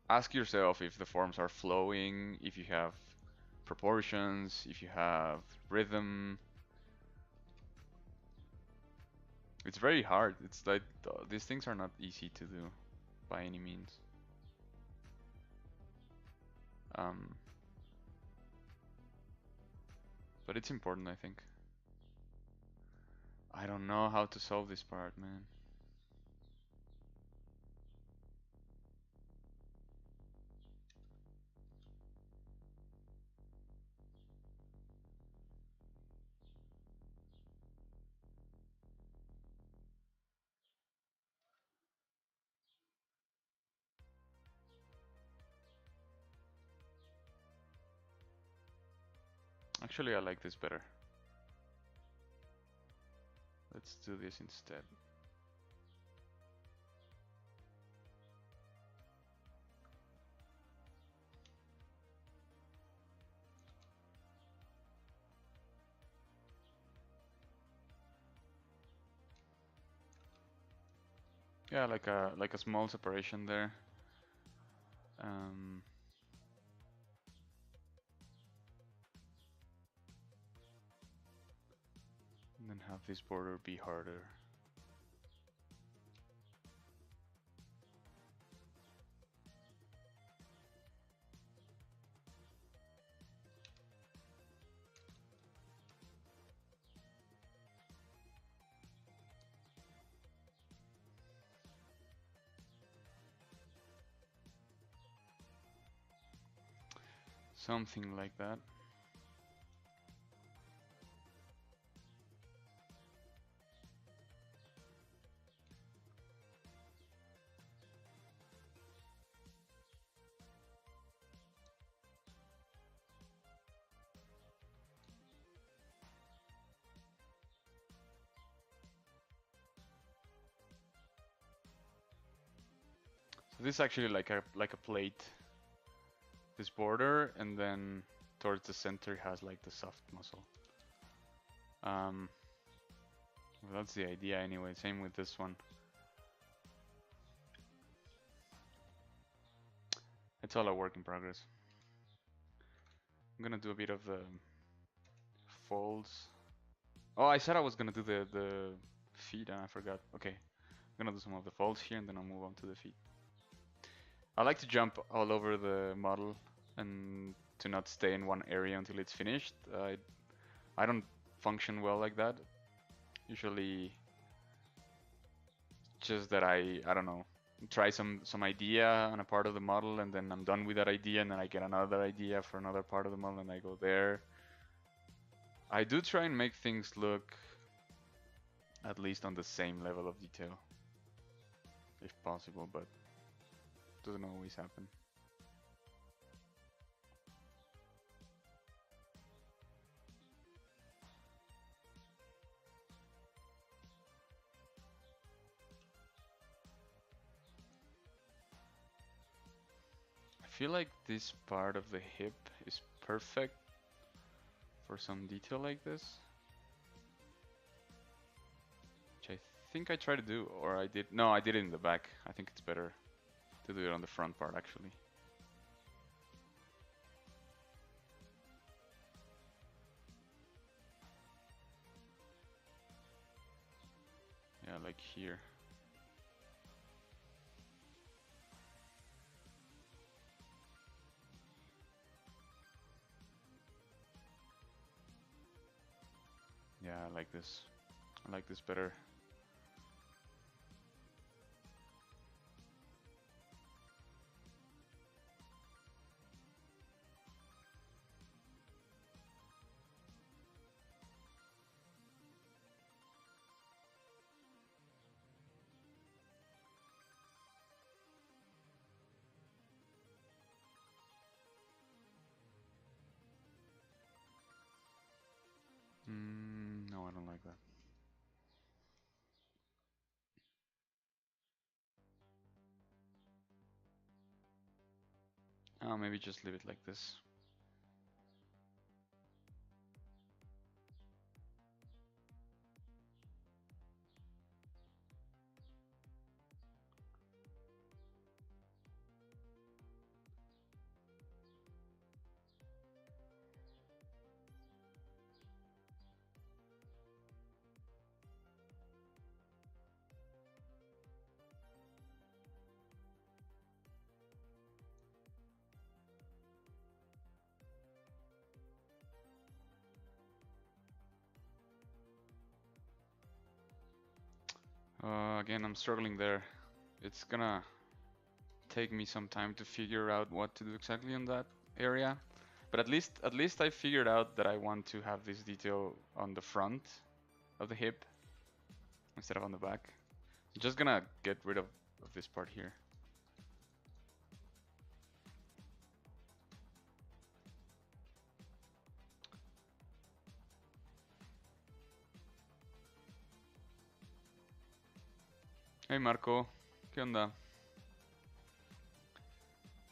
Ask yourself if the forms are flowing, if you have proportions, if you have rhythm. It's very hard. It's like these things are not easy to do by any means. Um, but it's important, I think. I don't know how to solve this part, man. Actually, I like this better. Let's do this instead. Yeah, like a small separation there. Um, and then have this border be harder. Something like that. So this is actually like a plate. This border, and then towards the center has like the soft muscle. Well, that's the idea anyway. Same with this one. It's all a work in progress. I'm gonna do a bit of the folds. Oh, I said I was gonna do the feet and I forgot. Okay, I'm gonna do some of the folds here and then I'll move on to the feet. I like to jump all over the model and to not stay in one area until it's finished. I don't function well like that. Usually, just that I don't know, try some idea on a part of the model and then I'm done with that idea and then I get another idea for another part of the model and I go there. I do try and make things look at least on the same level of detail, if possible, but it doesn't always happen. I feel like this part of the hip is perfect for some detail like this, which I think I tried to do, or I did. No, I did it in the back. I think it's better to do it on the front part actually. Yeah, like here. Yeah, I like this. I like this better. No, I don't like that. Oh, maybe just leave it like this. Again, I'm struggling there. It's gonna take me some time to figure out what to do exactly on that area. But at least I figured out that I want to have this detail on the front of the hip instead of on the back. I'm just gonna get rid of this part here. Hey Marco, ¿qué onda?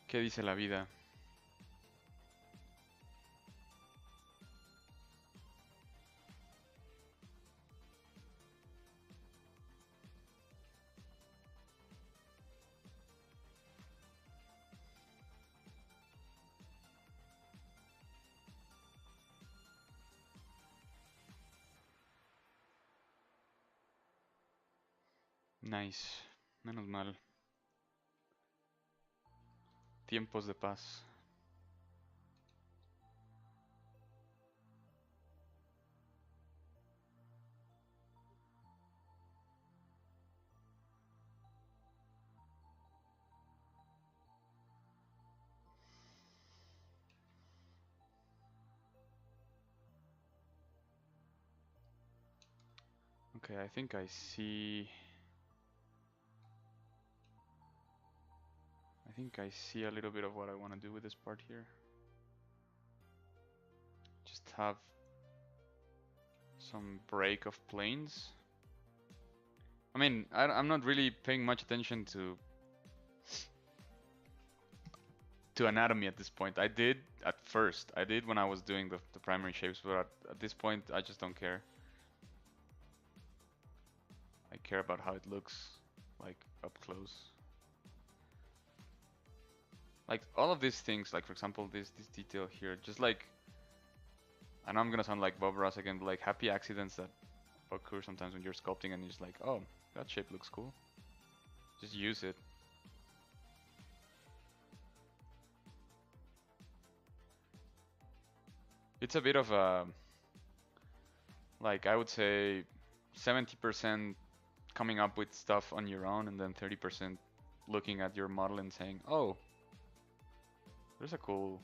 ¿Qué dice la vida? Nice, menos mal. Tiempos de paz. Okay, I think I see. I think I see a little bit of what I want to do with this part here. Just have some break of planes. I mean, I'm not really paying much attention to anatomy at this point. I did at first. I did when I was doing the primary shapes, but at this point, I just don't care. I care about how it looks, like, up close. Like, all of these things, like, for example, this detail here, just like, I know I'm gonna sound like Bob Ross again, but like, happy accidents that occur sometimes when you're sculpting and you're just like, oh, that shape looks cool. Just use it. It's a bit of a, like, I would say 70% coming up with stuff on your own and then 30% looking at your model and saying, oh, there's a cool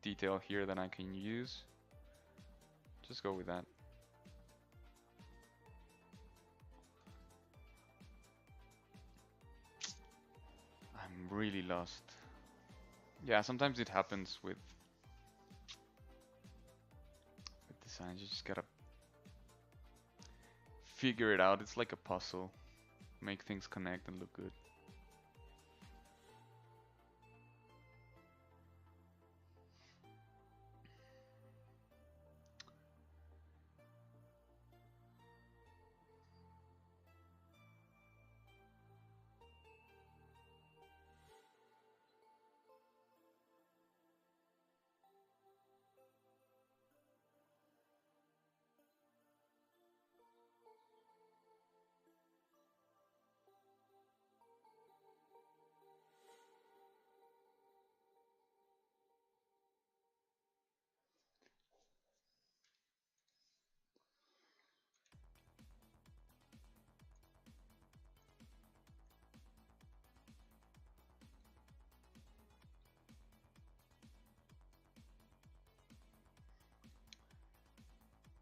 detail here that I can use. Just go with that. I'm really lost. Yeah, sometimes it happens with designs. You just gotta figure it out. It's like a puzzle. Make things connect and look good.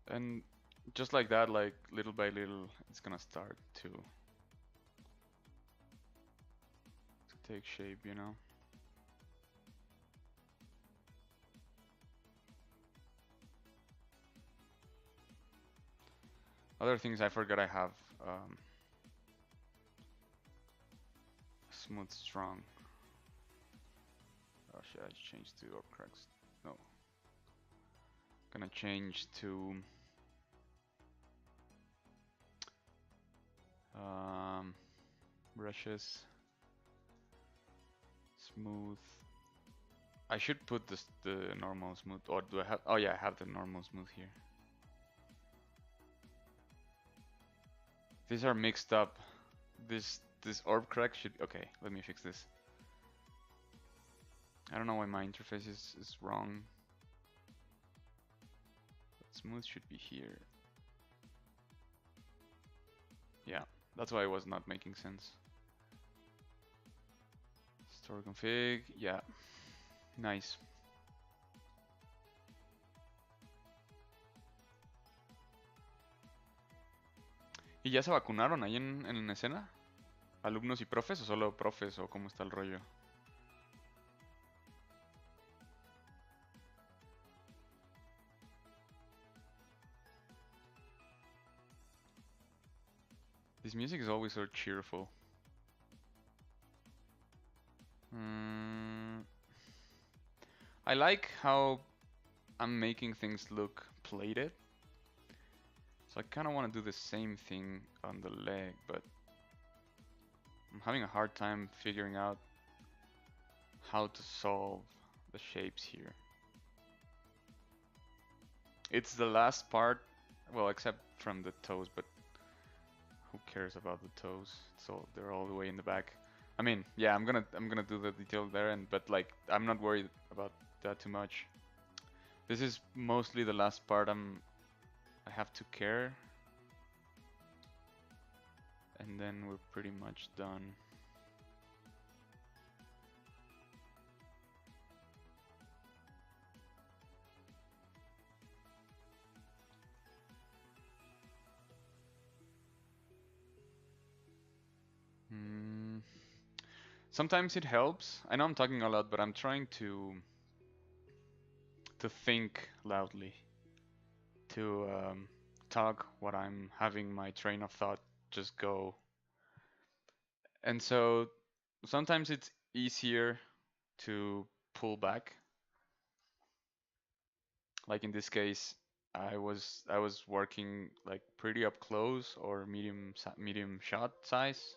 And just like that, like little by little, it's gonna start to take shape, you know? Other things I forgot I have smooth strong. Oh shit, I just changed to orb cracks. No. Gonna change to brushes, smooth. I should put this the normal smooth, or do I have? Oh yeah, I have the normal smooth here. These are mixed up. This orb crack should. Okay, let me fix this. I don't know why my interface is wrong. But smooth should be here. Yeah, that's why it was not making sense. Store config, yeah, nice. ¿Y ya se vacunaron ahí en la escena? ¿Alumnos y profes o solo profes o cómo está el rollo? This music is always so cheerful. Mm, I like how I'm making things look plated. So I kind of want to do the same thing on the leg, but I'm having a hard time figuring out how to solve the shapes here. It's the last part, well, except from the toes, but who cares about the toes? So they're all the way in the back. I mean, yeah, I'm gonna do the detail there, but like I'm not worried about that too much. This is mostly the last part I have to care, and then we're pretty much done. Mm, Sometimes it helps. I know I'm talking a lot, but I'm trying to think loudly, to talk what I'm having my train of thought just go. And so sometimes it's easier to pull back. Like in this case, I was working like pretty up close or medium shot size.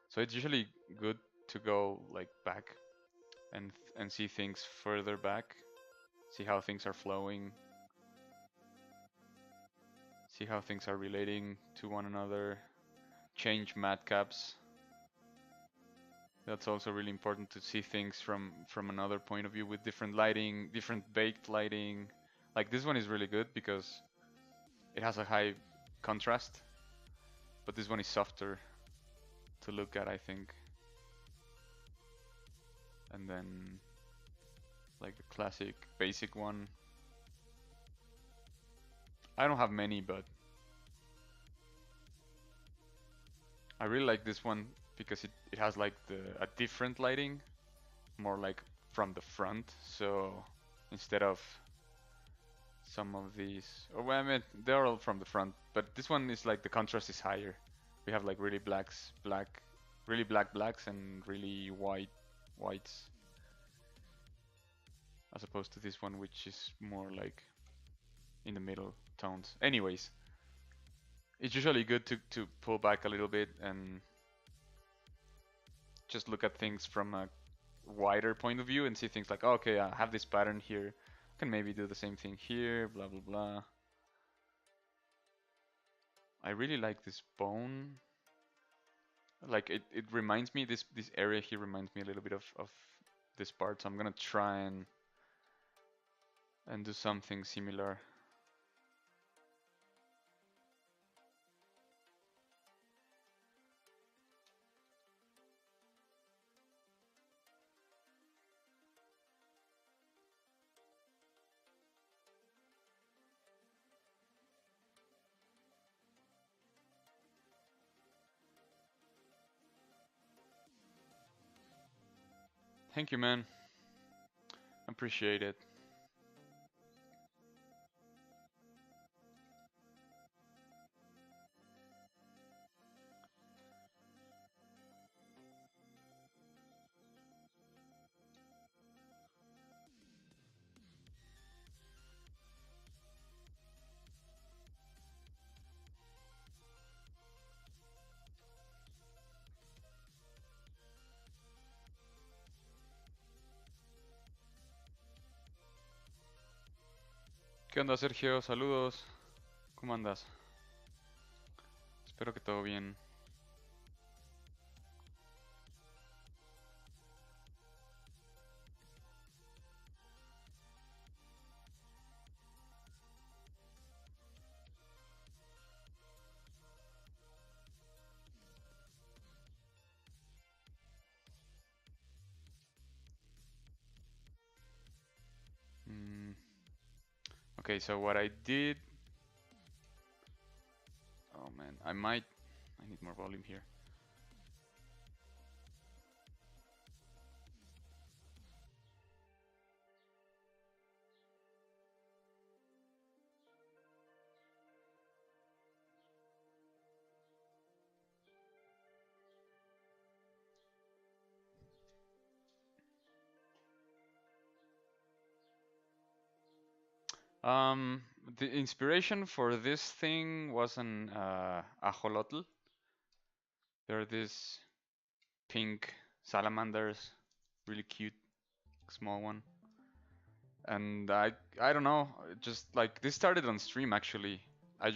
So it's usually good to go like back and see things further back, see how things are flowing, see how things are relating to one another, change matte caps. That's also really important to see things from another point of view with different lighting, different baked lighting. Like this one is really good because it has a high contrast, but this one is softer to look at, I think. And then like the classic basic one. I don't have many, but I really like this one because it has like a different lighting, more like from the front. So instead of some of these, or well, I mean, they're all from the front, but this one is like the contrast is higher. We have like really really black blacks and really whites, as opposed to this one, which is more like in the middle tones. Anyways, it's usually good to pull back a little bit and just look at things from a wider point of view and see things like, oh, okay, I have this pattern here. I can maybe do the same thing here, blah, blah, blah. I really like this bone. Like it reminds me, this area here reminds me a little bit of this part. So I'm gonna try and do something similar. Thank you, man. Appreciate it. ¿Qué onda, Sergio? Saludos. ¿Cómo andas? Espero que todo bien. Okay, so what I did. Oh man, I need more volume here. Um, the inspiration for this thing was an ajolotl. They're these pink salamanders, really cute, small one. And I don't know, just like this started on stream actually. I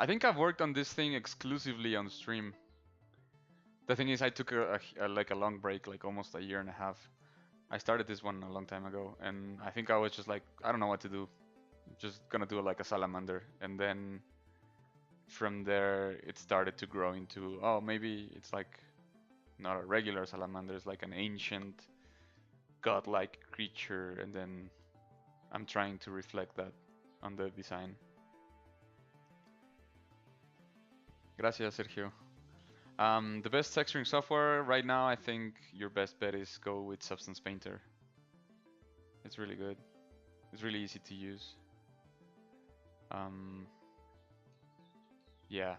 think I've worked on this thing exclusively on stream. The thing is, I took like a long break, like almost a year and a half. I started this one a long time ago, and I think I was just like, I don't know what to do. Just gonna do like a salamander, and then from there it started to grow into, oh, maybe it's like not a regular salamander, it's like an ancient godlike creature, and then I'm trying to reflect that on the design. Gracias, Sergio. The best texturing software right now, I think your best bet is go with Substance Painter. It's really good. It's really easy to use. Yeah.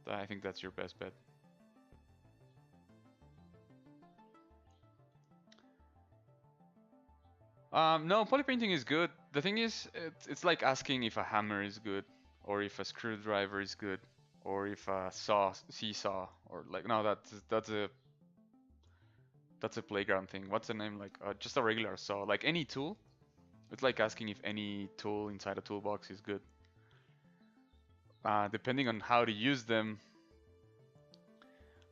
I think that's your best bet. No, poly painting is good. The thing is, it's like asking if a hammer is good, or if a screwdriver is good, or if a seesaw, or like no, that's a playground thing. What's the name? Like just a regular saw, like any tool. It's like asking if any tool inside a toolbox is good. Depending on how to use them,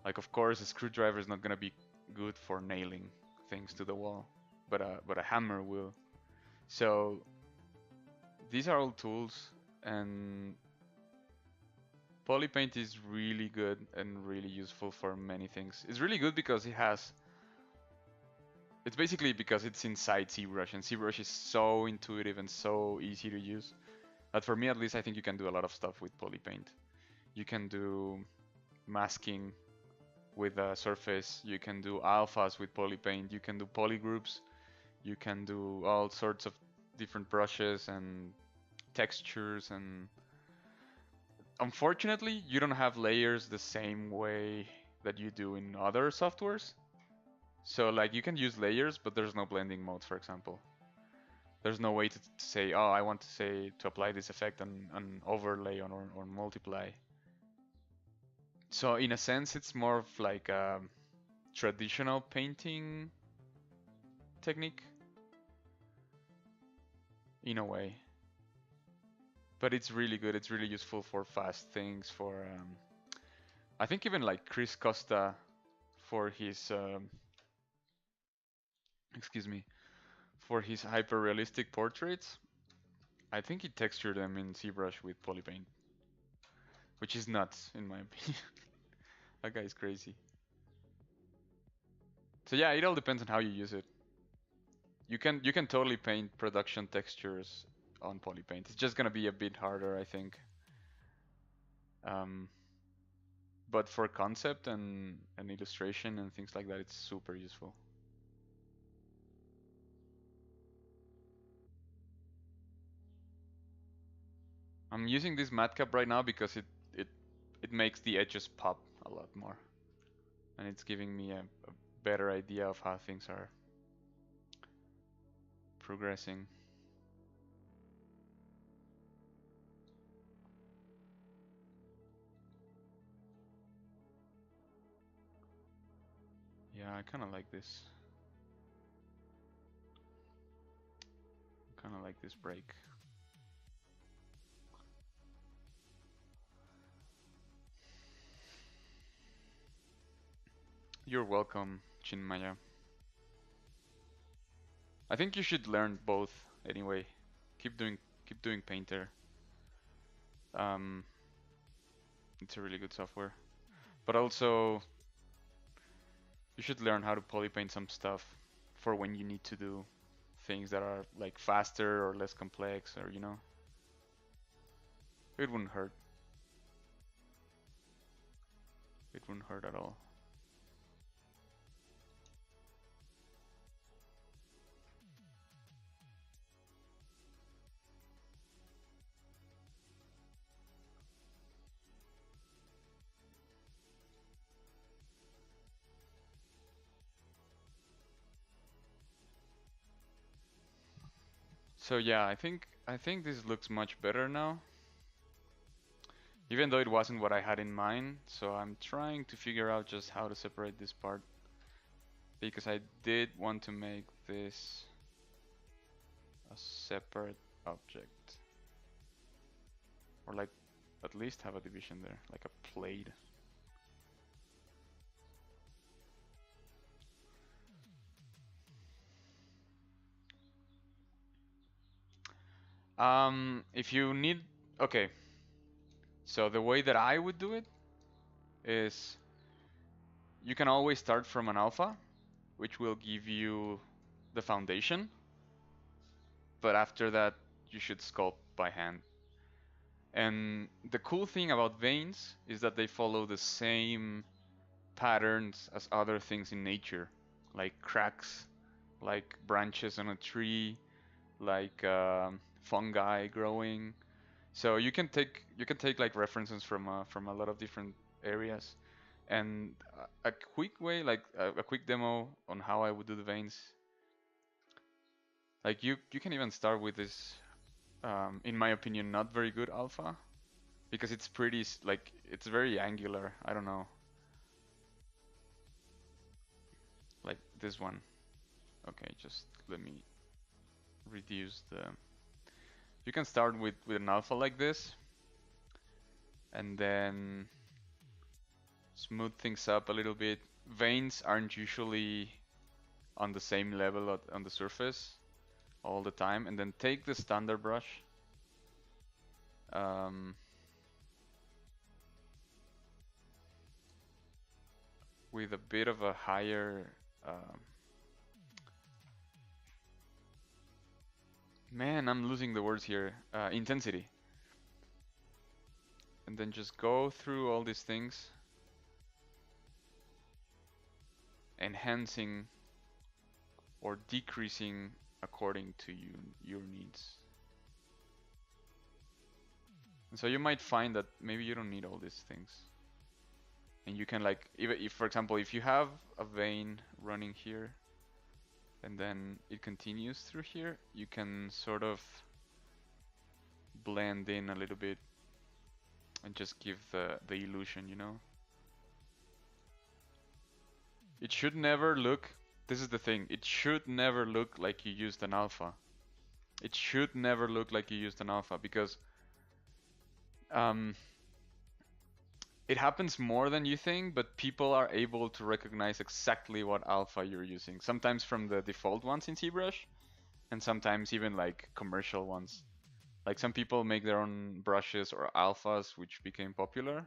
like of course a screwdriver is not gonna be good for nailing things to the wall, but a hammer will. So these are all tools, and polypaint is really good and really useful for many things. It's really good because it's basically because it's inside ZBrush, and ZBrush is so intuitive and so easy to use. But for me at least, I think you can do a lot of stuff with polypaint. You can do masking with a surface, you can do alphas with polypaint, you can do polygroups, you can do all sorts of different brushes and textures, and unfortunately you don't have layers the same way that you do in other softwares. So like you can use layers, but there's no blending mode, for example. There's no way to say, oh, I want to say to apply this effect on overlay or multiply. So in a sense, it's more of like a traditional painting technique in a way. But it's really good. It's really useful for fast things. For I think even like Chris Costa, for his excuse me, for his hyper realistic portraits, I think he textured them in ZBrush with polypaint, which is nuts in my opinion. That guy is crazy. So yeah, it all depends on how you use it. You can totally paint production textures on polypaint. It's just gonna be a bit harder, I think. Um, but for concept and illustration and things like that, it's super useful. I'm using this matcap right now because it makes the edges pop a lot more, and it's giving me a better idea of how things are progressing. Yeah, I kind of like this. Kind of like this break. You're welcome, Chinmaya. I think you should learn both anyway. Keep doing Painter. Um, it's a really good software. But also, you should learn how to polypaint some stuff for when you need to do things that are like faster or less complex, or it wouldn't hurt. It wouldn't hurt at all. So yeah, I think this looks much better now. Even though it wasn't what I had in mind, so I'm trying to figure out just how to separate this part, because I did want to make this a separate object, or like at least have a division there, like a plate. If you need, okay, so the way that I would do it is you can always start from an alpha, which will give you the foundation, but after that you should sculpt by hand. And the cool thing about veins is that they follow the same patterns as other things in nature, like cracks, like branches on a tree, like fungi growing. So you can take like references from a lot of different areas. And a quick way, like a quick demo on how I would do the veins. Like you can even start with this, in my opinion, not very good alpha, because it's pretty like it's very angular. I don't know, like this one. Okay, just let me reduce the. You can start with an alpha like this, and then smooth things up a little bit. Veins aren't usually on the same level on the surface all the time, and then take the standard brush. Um, with a bit of a higher man, I'm losing the words here, intensity, and then just go through all these things, enhancing or decreasing according to your needs. And so you might find that maybe you don't need all these things, and you can, like, even if, for example, if you have a vein running here and then it continues through here, you can sort of blend in a little bit and just give the illusion, It should never look, this is the thing, it should never look like you used an alpha. It should never look like you used an alpha, because it happens more than you think, but people are able to recognize exactly what alpha you're using. Sometimes from the default ones in ZBrush, and sometimes even like commercial ones. Like some people make their own brushes or alphas which become popular,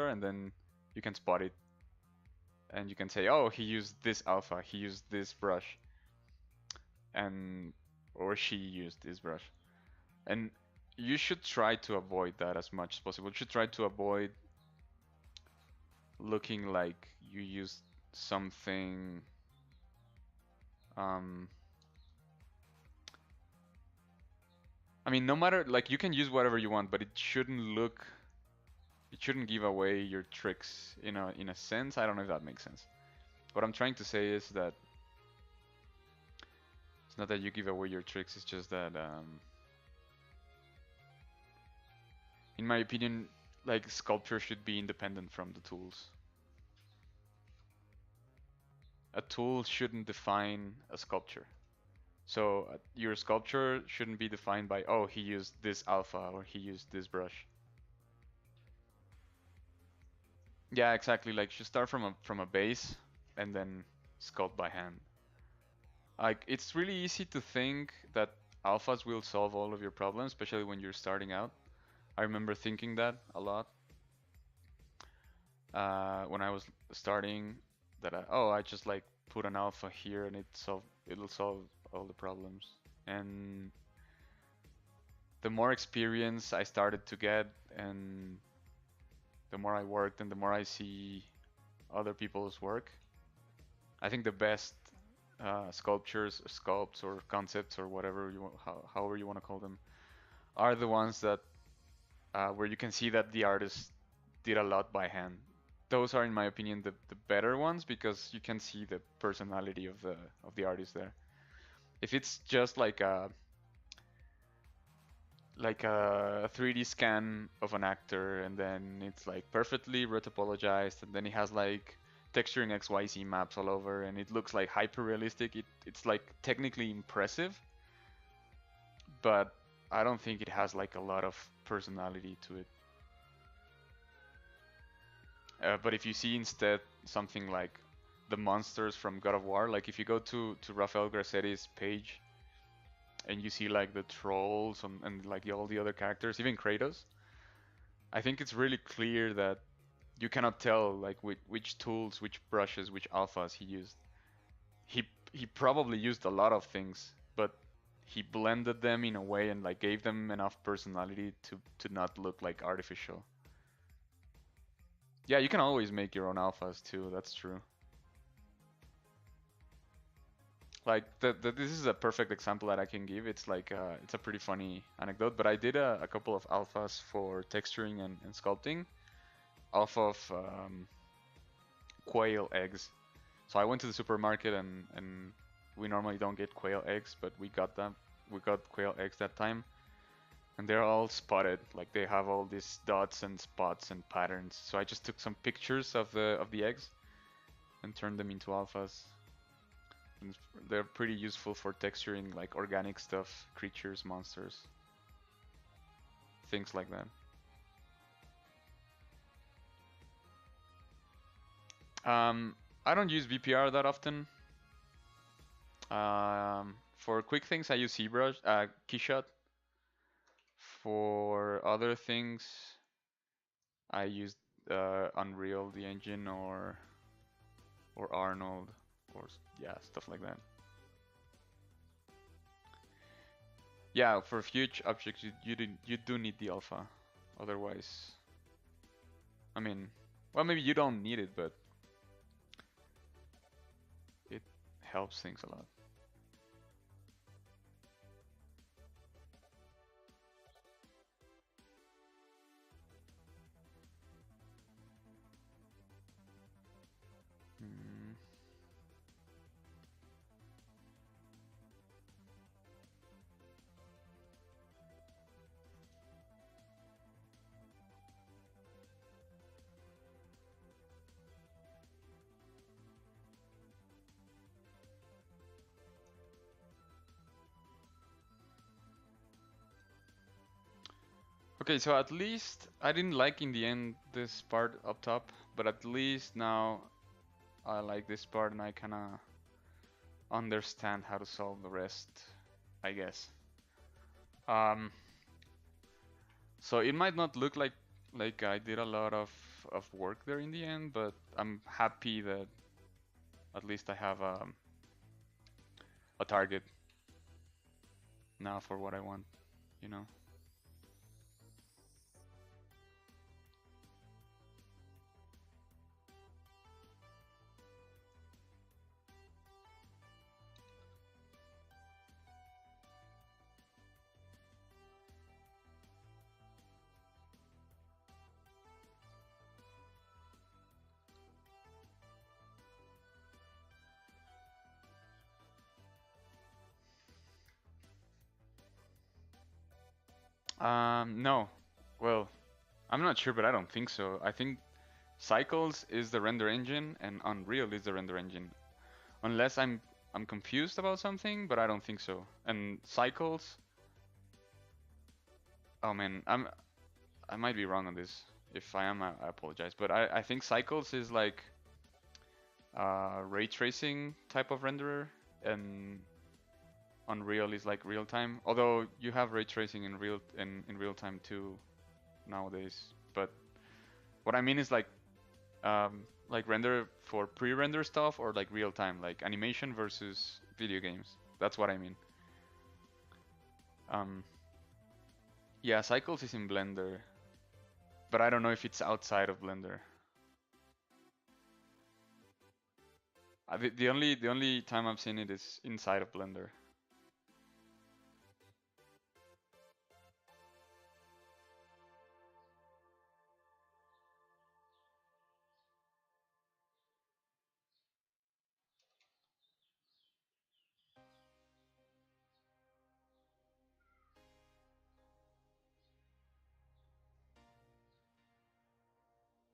and then you can spot it. And you can say, oh, he used this alpha, he used this brush, and or she used this brush. And you should try to avoid that as much as possible. You should try to avoid looking like you used something I mean, no matter, like, you can use whatever you want, but it shouldn't give away your tricks in a sense. I don't know if that makes sense. What I'm trying to say is that it's not that you give away your tricks, it's just that in my opinion, like, sculpture should be independent from the tools. A tool shouldn't define a sculpture. So your sculpture shouldn't be defined by, oh, he used this alpha or he used this brush. Yeah, exactly. Like, you start from a base and then sculpt by hand. Like, it's really easy to think that alphas will solve all of your problems, especially when you're starting out. I remember thinking that a lot when I was starting, that I just like put an alpha here and it'll solve all the problems. And the more experience I started to get, and the more I worked, and the more I see other people's work, I think the best sculptures, sculpts, or concepts, or whatever however you want to call them, are the ones that where you can see that the artist did a lot by hand. Those are, in my opinion, the better ones because you can see the personality of the artist there. If it's just like a 3D scan of an actor, and then it's like perfectly retopologized, and then it has like texturing XYZ maps all over, and it looks like hyper realistic. It's like technically impressive, but I don't think it has like a lot of personality to it. But if you see instead something like the monsters from God of War, like if you go to Rafael Grassetti's page and you see like the trolls and like all the other characters, even Kratos, I think it's really clear that you cannot tell like which tools, which brushes, which alphas he used. He probably used a lot of things, but he blended them in a way and like gave them enough personality to not look like artificial. Yeah, you can always make your own alphas too. That's true. Like this is a perfect example that I can give. It's like it's a pretty funny anecdote, but I did a couple of alphas for texturing and sculpting off of quail eggs. So I went to the supermarket and we normally don't get quail eggs, but we got them. We got quail eggs that time, and they're all spotted. Like they have all these dots and spots and patterns. So I just took some pictures of the eggs and turned them into alphas. And they're pretty useful for texturing like organic stuff, creatures, monsters, things like that. I don't use VPR that often. For quick things, I use ZBrush, Keyshot. For other things, I use Unreal, the engine, or Arnold, or yeah, stuff like that. Yeah, for huge objects, you do need the alpha. Otherwise, I mean, well, maybe you don't need it, but it helps things a lot. Mm. Okay, so at least I didn't like in the end this part up top, but at least now I like this part and I kinda understand how to solve the rest, I guess. Um, so it might not look like I did a lot of work there in the end, but I'm happy that at least I have a target now for what I want, you know. No. Well, I'm not sure, but I don't think so. I think Cycles is the render engine and Unreal is the render engine. Unless I'm confused about something, but I don't think so. And Cycles, oh man, I might be wrong on this. If I am, I apologize. But I think Cycles is like ray tracing type of renderer, and Unreal is like real time. Although you have ray tracing in real time too nowadays. But what I mean is like like render for pre-render stuff or like real time, like animation versus video games. That's what I mean. Um, yeah, Cycles is in Blender, but I don't know if it's outside of Blender. The only time I've seen it is inside of Blender.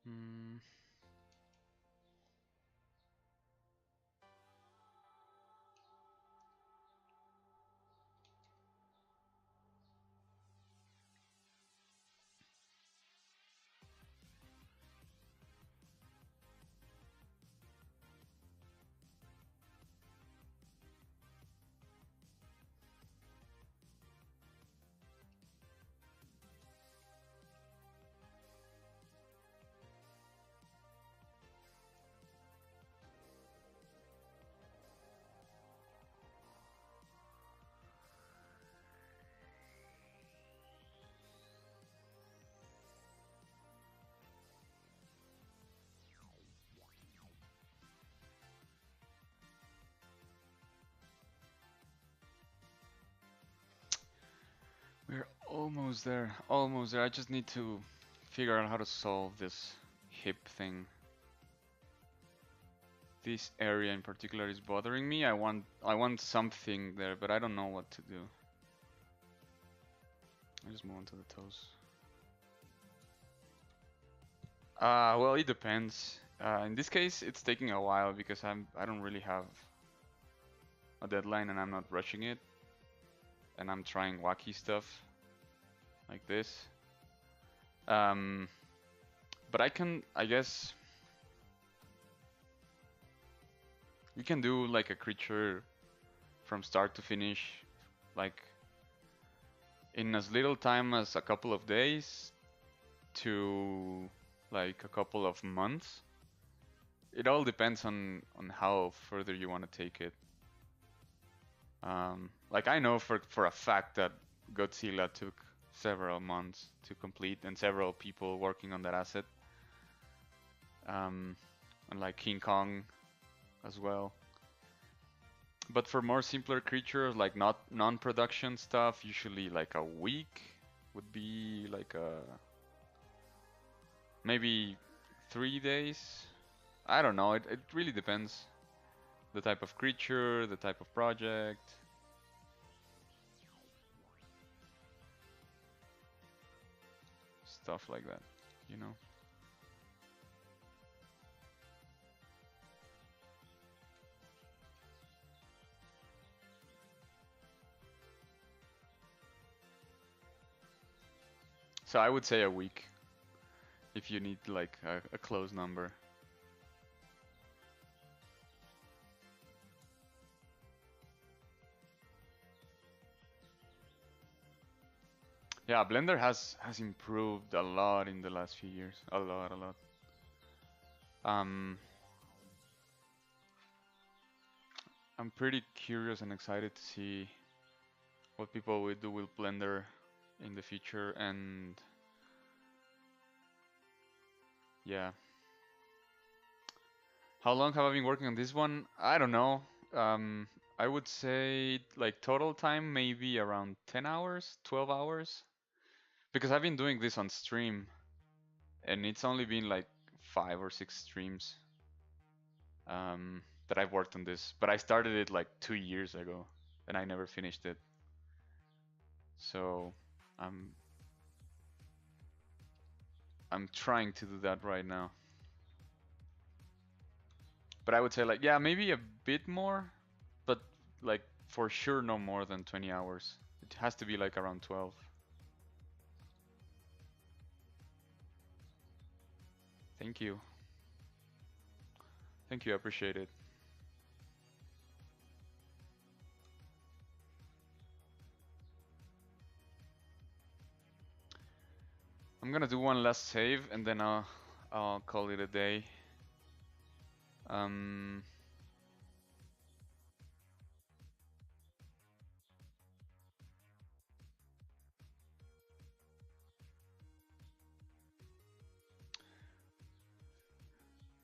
Mm. We're almost there. Almost there. I just need to figure out how to solve this hip thing. This area in particular is bothering me. I want something there, but I don't know what to do. I just move on to the toes. Well, it depends. In this case, it's taking a while because I don't really have a deadline and I'm not rushing it. And I'm trying wacky stuff like this. But I guess we can do like a creature from start to finish, like in as little time as a couple of days to like a couple of months. It all depends on how further you want to take it. Like I know for a fact that Godzilla took several months to complete and several people working on that asset. And like King Kong as well. But for more simpler creatures, like not non-production stuff, usually like a week would be like maybe 3 days. I don't know. It really depends. The type of creature, the type of project. Stuff like that, you know? So I would say a week if you need like a close number. Yeah, Blender has improved a lot in the last few years. A lot, a lot. Um, I'm pretty curious and excited to see what people will do with Blender in the future, and yeah. How long have I been working on this one? I don't know. Um, I would say like total time maybe around 10 hours, 12 hours. Because I've been doing this on stream and it's only been like 5 or 6 streams that I've worked on this. But I started it like 2 years ago and I never finished it. So I'm trying to do that right now. But I would say like, yeah, maybe a bit more, but like for sure no more than 20 hours. It has to be like around 12. Thank you. Thank you, I appreciate it. I'm gonna do one last save and then I'll call it a day. Um,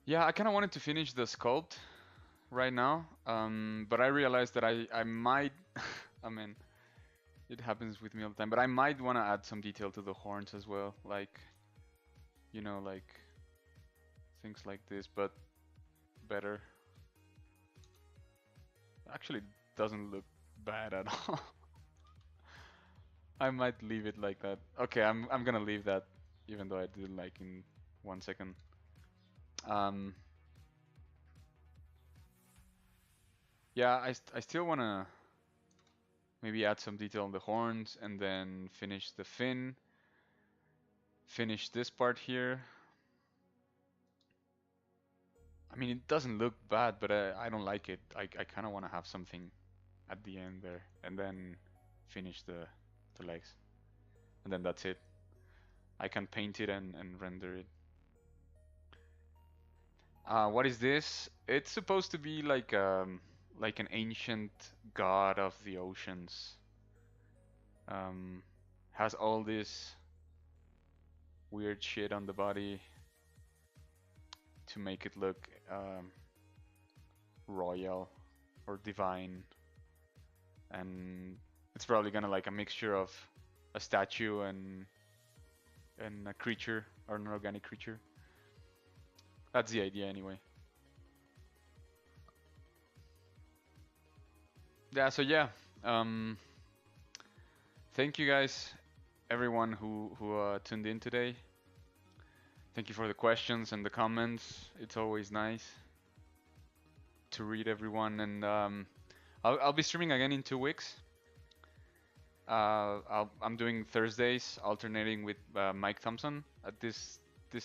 yeah, I kind of wanted to finish the sculpt right now, but I realized that I might, I mean, it happens with me all the time, but I might want to add some detail to the horns as well, like, like things like this, but better. Actually, doesn't look bad at all. I might leave it like that. Okay, I'm gonna leave that, even though I did like in 1 second. Um, yeah, I still wanna maybe add some detail on the horns and then finish the fin. Finish this part here. I mean, it doesn't look bad, but I don't like it. I kind of want to have something at the end there, and then finish the legs, and then that's it. I can paint it and render it. What is this? It's supposed to be like an ancient god of the oceans. Um, has all this weird shit on the body to make it look royal or divine, and it's probably gonna like a mixture of a statue and a creature or an organic creature. That's the idea anyway. Yeah, so yeah. Um, Thank you guys, everyone who tuned in today. Thank you for the questions and the comments. It's always nice to read everyone, and I'll be streaming again in 2 weeks. I'm doing Thursdays, alternating with Mike Thompson. At this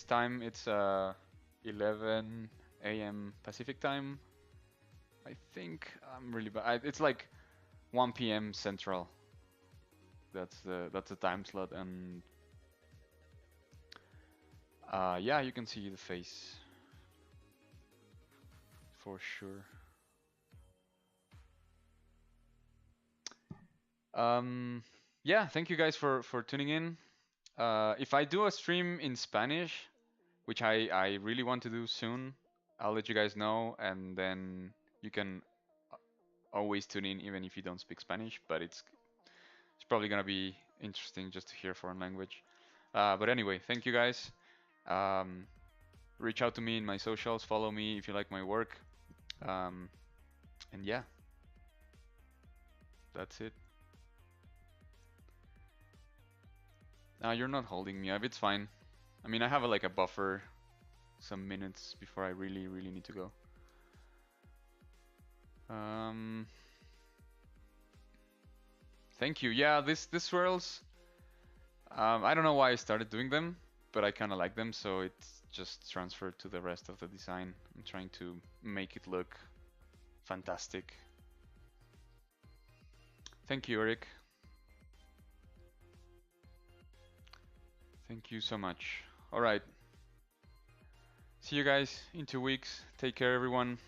time, it's 11 a.m. Pacific time. I think I'm really bad. It's like 1 p.m. Central. That's the time slot, and yeah, you can see the face for sure. Yeah, thank you guys for tuning in. If I do a stream in Spanish, which I really want to do soon, I'll let you guys know, and then you can always tune in even if you don't speak Spanish. But it's probably gonna be interesting just to hear foreign language. But anyway, thank you guys. Um, Reach out to me in my socials. Follow me if you like my work. And yeah, that's it. You're not holding me up. It's fine. I mean, I have like a buffer, some minutes before I really need to go. Thank you. Yeah, this swirls. I don't know why I started doing them, but I kind of like them, so it's just transferred to the rest of the design. I'm trying to make it look fantastic. Thank you, Eric. Thank you so much. All right. See you guys in 2 weeks. Take care, everyone.